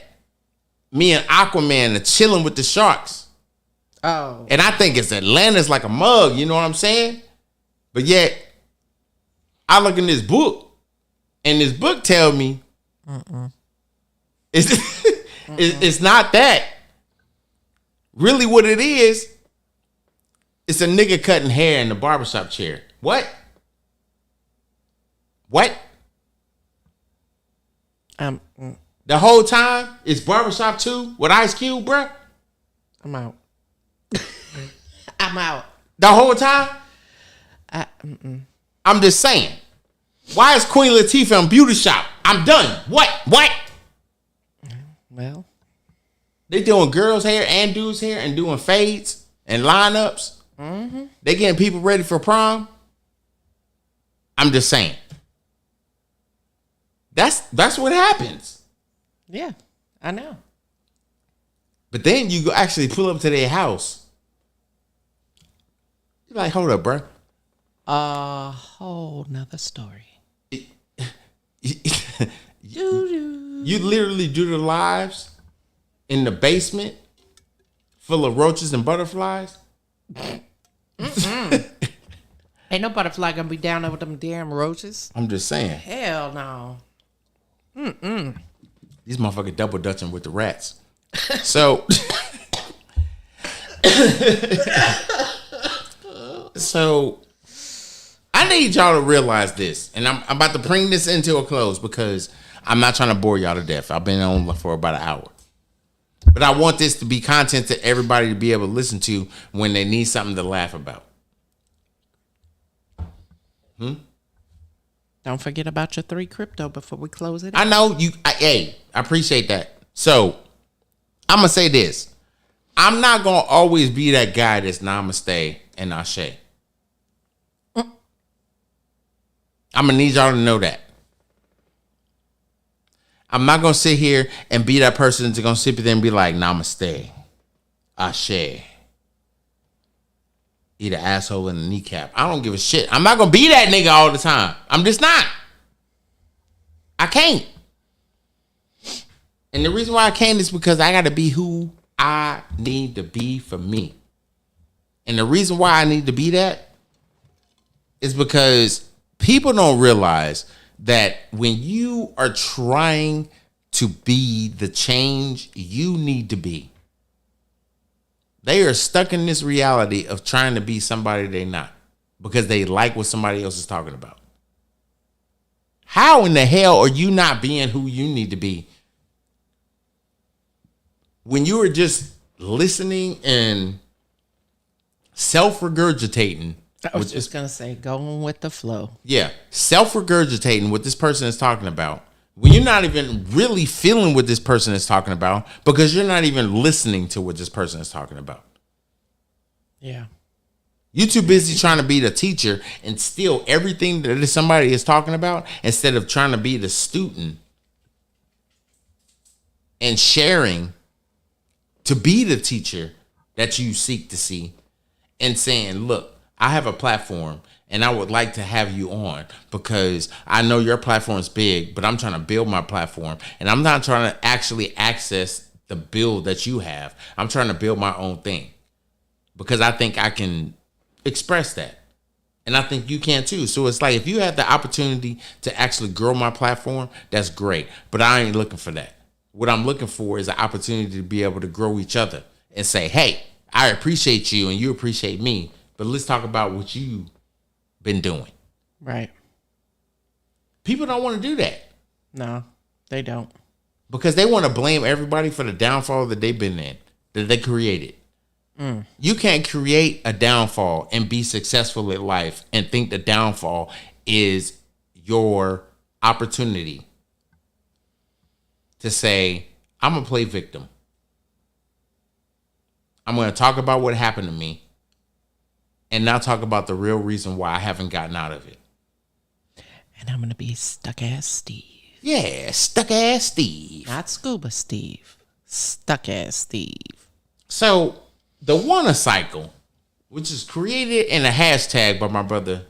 me and Aquaman are chilling with the sharks. Oh. And I think it's Atlantis like a mug, you know what I'm saying? But yet, I look in this book, and this book tell me it's not that. Really what it is, it's a nigga cutting hair in the barbershop chair. What? The whole time it's Barbershop 2 with Ice Cube, bruh? I'm out. I'm out. The whole time? I'm just saying. Why is Queen Latifah in Beauty Shop? I'm done. What? Well. They doing girls' hair and dudes' hair and doing fades and lineups. Mm-hmm. They getting people ready for prom. I'm just saying. That's what happens. Yeah, I know. But then you actually pull up to their house. You're like, hold up, bro. A whole nother story. You literally do the lives in the basement full of roaches and butterflies. Ain't no butterfly gonna be down over them damn roaches. I'm just saying. Hell no. These motherfuckers double dutching with the rats. So, I need y'all to realize this, and I'm about to bring this into a close because I'm not trying to bore y'all to death. I've been on for about an hour. But I want this to be content that everybody to be able to listen to when they need something to laugh about. Don't forget about your 3 crypto before we close it. I know you. I appreciate that. So I'm gonna say this: I'm not gonna always be that guy that's namaste and ashe. I'm gonna need y'all to know that. I'm not gonna sit here and be that person that's gonna sit there and be like namaste, ashe. Eat an asshole in the kneecap. I don't give a shit. I'm not gonna be that nigga all the time. I'm just not. I can't. And the reason why I can't is because I gotta be who I need to be for me. And the reason why I need to be that is because people don't realize that when you are trying to be the change you need to be, they are stuck in this reality of trying to be somebody they're not because they like what somebody else is talking about. How in the hell are you not being who you need to be when you are just listening and self-regurgitating? I was just going to say, going with the flow. Yeah, self-regurgitating what this person is talking about when you're not even really feeling what this person is talking about because you're not even listening to what this person is talking about. Yeah. You're too busy trying to be the teacher and steal everything that somebody is talking about instead of trying to be the student and sharing to be the teacher that you seek to see and saying, look, I have a platform and I would like to have you on because I know your platform is big, but I'm trying to build my platform and I'm not trying to actually access the build that you have. I'm trying to build my own thing because I think I can express that. And I think you can too. So it's like if you have the opportunity to actually grow my platform, that's great. But I ain't looking for that. What I'm looking for is an opportunity to be able to grow each other and say, hey, I appreciate you and you appreciate me, but let's talk about what you've been doing. Right. People don't want to do that. No, they don't. Because they want to blame everybody for the downfall that they've been in, that they created. You can't create a downfall and be successful at life and think the downfall is your opportunity to say, I'm going to play victim. I'm going to talk about what happened to me and not talk about the real reason why I haven't gotten out of it. And I'm going to be stuck ass Steve. Yeah, stuck ass Steve. Not scuba Steve. Stuck ass Steve. So the Wanna Cycle, which is created in a hashtag by my brother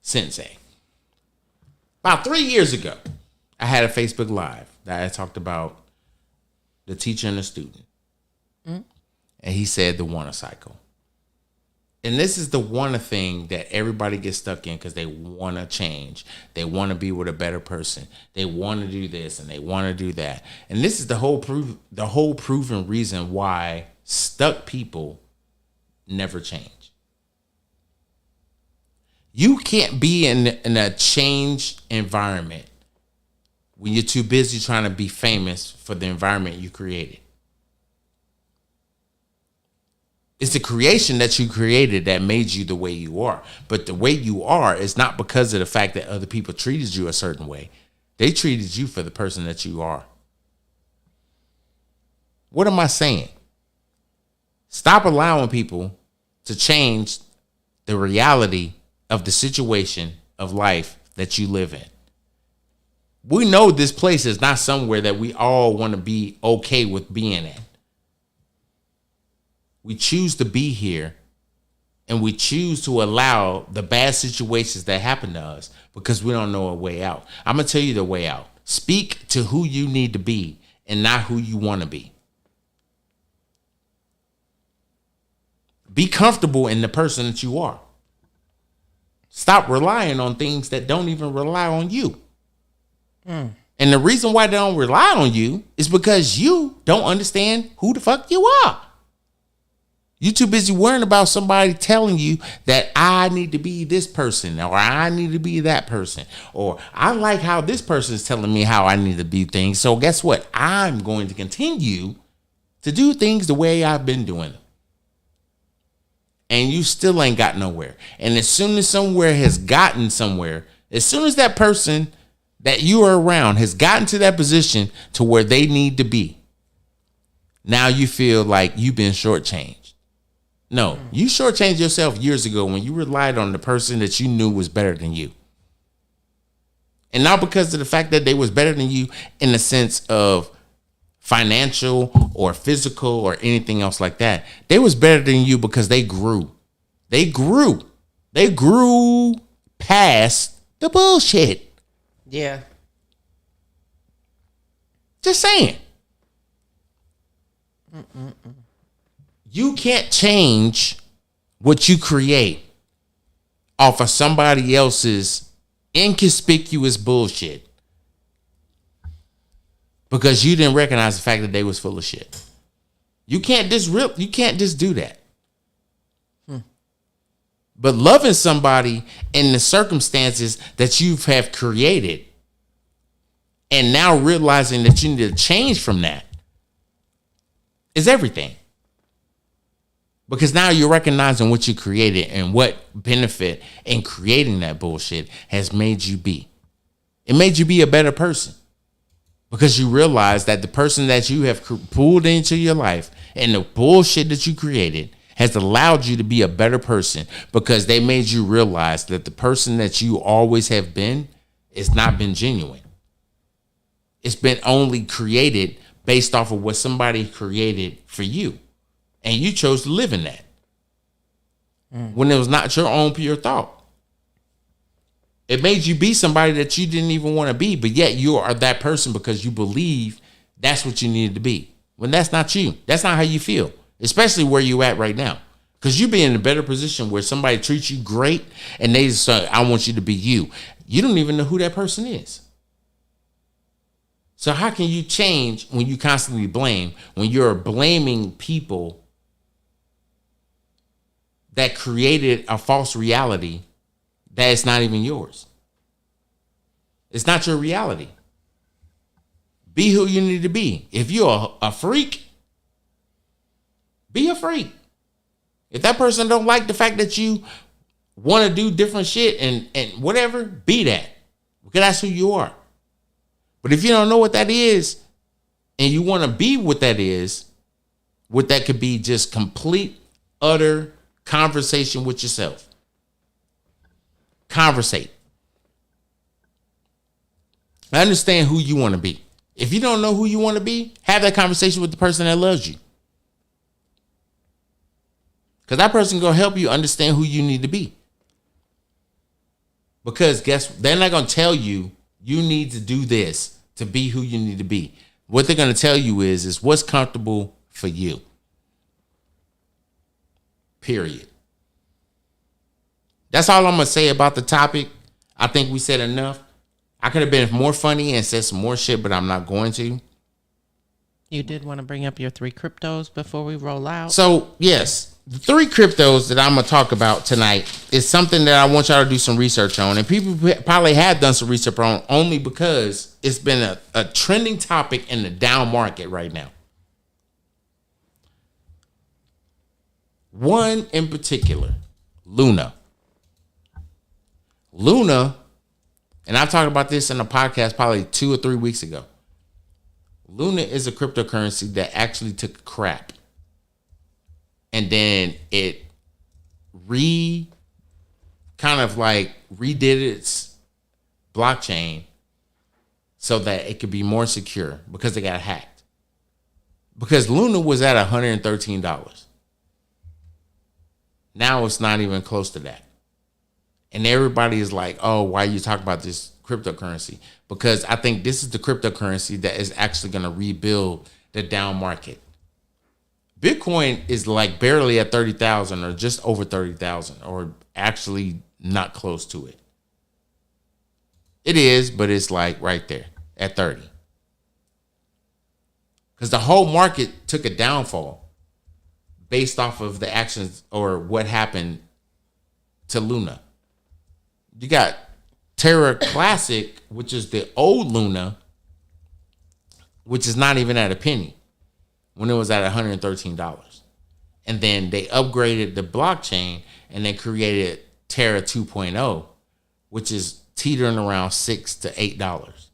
Sensei. About 3 years ago, I had a Facebook Live that I talked about the teacher and the student. And he said the Wanna Cycle. And this is the wanna thing that everybody gets stuck in because they want to change. They want to be with a better person. They want to do this and they want to do that. And this is the whole proven reason why stuck people never change. You can't be in a changed environment when you're too busy trying to be famous for the environment you created. It's the creation that you created that made you the way you are. But the way you are is not because of the fact that other people treated you a certain way. They treated you for the person that you are. What am I saying? Stop allowing people to change the reality of the situation of life that you live in. We know this place is not somewhere that we all want to be okay with being at. We choose to be here and we choose to allow the bad situations that happen to us because we don't know a way out. I'm going to tell you the way out. Speak to who you need to be and not who you want to be. Be comfortable in the person that you are. Stop relying on things that don't even rely on you. And the reason why they don't rely on you is because you don't understand who the fuck you are. You're too busy worrying about somebody telling you that I need to be this person or I need to be that person or I like how this person is telling me how I need to do things. So guess what? I'm going to continue to do things the way I've been doing them. And you still ain't got nowhere. And as soon as somewhere has gotten somewhere, as soon as that person that you are around has gotten to that position to where they need to be, now you feel like you've been shortchanged. No, you shortchanged yourself years ago when you relied on the person that you knew was better than you. And not because of the fact that they was better than you in the sense of financial or physical or anything else like that. They was better than you because they grew. They grew. They grew past the bullshit. Yeah. Just saying. You can't change what you create off of somebody else's inconspicuous bullshit because you didn't recognize the fact that they was full of shit. You can't just do that. But loving somebody in the circumstances that you have created and now realizing that you need to change from that is everything. Because now you're recognizing what you created and what benefit in creating that bullshit has made you be. It made you be a better person. Because you realize that the person that you have pulled into your life and the bullshit that you created has allowed you to be a better person because they made you realize that the person that you always have been has not been genuine. It's been only created based off of what somebody created for you. And you chose to live in that when it was not your own pure thought. It made you be somebody that you didn't even want to be, but yet you are that person because you believe that's what you needed to be. When that's not you. That's not how you feel, especially where you at right now. Because you be in a better position where somebody treats you great and they just say, I want you to be you. You don't even know who that person is. So how can you change when you constantly blame, when you're blaming people that created a false reality that is not even yours? It's not your reality. Be who you need to be. If you're a freak, be a freak. If that person don't like the fact that you want to do different shit and whatever, be that. Because that's who you are. But if you don't know what that is and you want to be what that is, what that could be just complete, utter conversation with yourself. Conversate. I understand who you want to be. If you don't know who you want to be, have that conversation with the person that loves you. Because that person going to help you understand who you need to be. Because they're not going to tell you, you need to do this to be who you need to be. What they're going to tell you is what's comfortable for you. Period. That's all I'm going to say about the topic. I think we said enough. I could have been more funny and said some more shit, but I'm not going to. You did want to bring up your 3 cryptos before we roll out. So, yes, the 3 cryptos that I'm going to talk about tonight is something that I want y'all to do some research on. And people probably have done some research on only because it's been a trending topic in the down market right now. One in particular, Luna. Luna, and I've talked about this in a podcast probably 2 or 3 weeks ago. Luna is a cryptocurrency that actually took a crap. And then it redid its blockchain so that it could be more secure because it got hacked. Because Luna was at $113. Now it's not even close to that. And everybody is like, oh, why are you talking about this cryptocurrency? Because I think this is the cryptocurrency that is actually going to rebuild the down market. Bitcoin is like barely at 30,000 or just over 30,000 or actually not close to it. It is, but it's like right there at 30. Because the whole market took a downfall based off of the actions or what happened to Luna. You got Terra Classic, which is the old Luna, which is not even at a penny when it was at $113. And then they upgraded the blockchain and they created Terra 2.0, which is teetering around $6 to $8.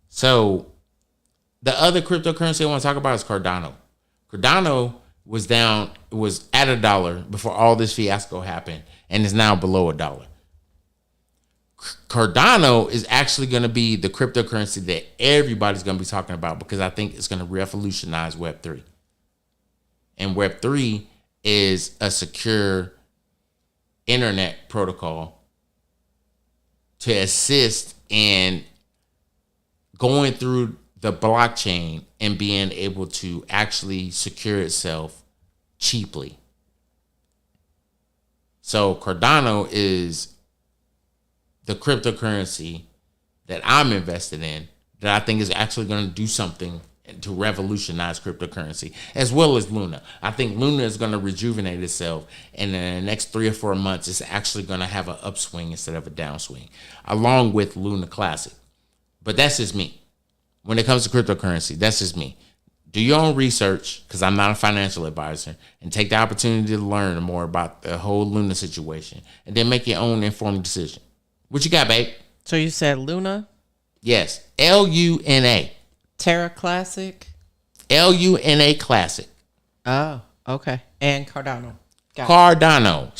So the other cryptocurrency I want to talk about is Cardano. Cardano was down, it was at $1 before all this fiasco happened, and is now below $1. Cardano is actually going to be the cryptocurrency that everybody's going to be talking about because I think it's going to revolutionize Web3. And Web3 is a secure internet protocol to assist in going through the blockchain and being able to actually secure itself cheaply. So Cardano is the cryptocurrency that I'm invested in that I think is actually going to do something to revolutionize cryptocurrency, as well as Luna. I think Luna is going to rejuvenate itself, and in the next 3 or 4 months, it's actually going to have an upswing instead of a downswing, along with Luna Classic. But that's just me. When it comes to cryptocurrency, that's just me. Do your own research, because I'm not a financial advisor, and take the opportunity to learn more about the whole Luna situation, and then make your own informed decision. What you got, babe? So you said Luna? Yes. Luna. Terra Classic? Luna Classic. Oh, okay. And Cardano. Cardano.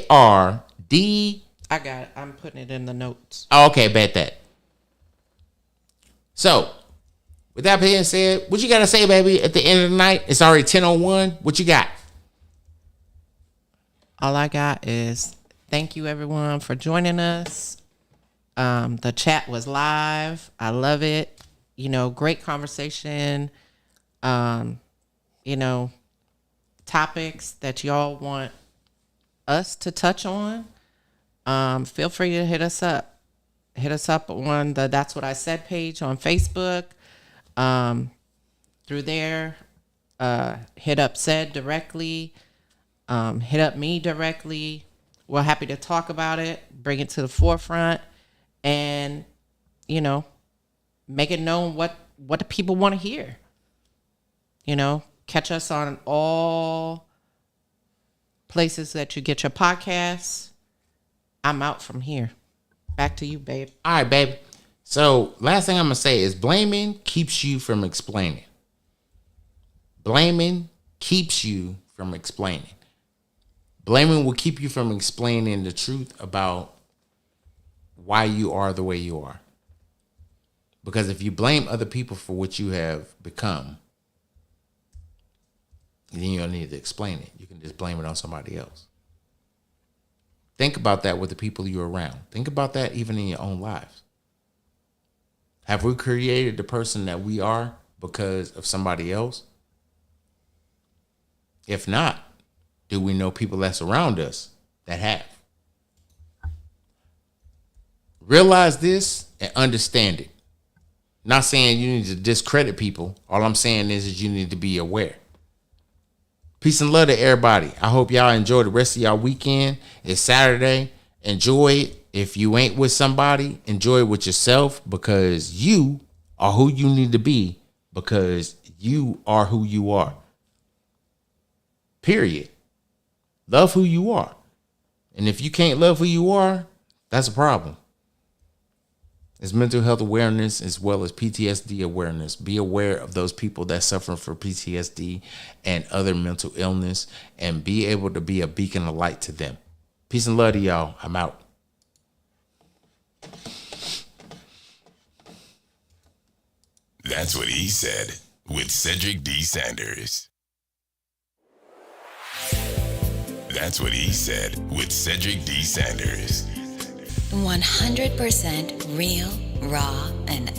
Card. I got it. I'm putting it in the notes. Okay, bet that. So, with that being said, what you got to say, baby, at the end of the night? It's already 10:01. What you got? All I got is thank you, everyone, for joining us. The chat was live. I love it. You know, great conversation. You know, topics that y'all want us to touch on. Feel free to hit us up. Hit us up on the That's What I Said page on Facebook. Through there, hit up Ced directly. Hit up me directly. We're happy to talk about it, bring it to the forefront, and, you know, make it known what the people want to hear. You know, catch us on all places that you get your podcasts. I'm out from here. Back to you, babe. All right, babe. So last thing I'm going to say is blaming keeps you from explaining. Blaming keeps you from explaining. Blaming will keep you from explaining the truth about why you are the way you are. Because if you blame other people for what you have become, then you don't need to explain it. You can just blame it on somebody else. Think about that with the people you're around. Think about that even in your own lives. Have we created the person that we are because of somebody else? If not, do we know people that's around us that have? Realize this and understand it. Not saying you need to discredit people. All I'm saying is you need to be aware. Peace and love to everybody. I hope y'all enjoy the rest of y'all weekend. It's Saturday. Enjoy it. If you ain't with somebody, enjoy it with yourself, because you are who you need to be, because you are who you are. Period. Love who you are. And if you can't love who you are, that's a problem. It's mental health awareness as well as PTSD awareness. Be aware of those people that suffer from PTSD and other mental illness, and be able to be a beacon of light to them. Peace and love to y'all. I'm out. That's what he said with Cedric D. Sanders. That's what he said with Cedric D. Sanders. 100% real, raw, and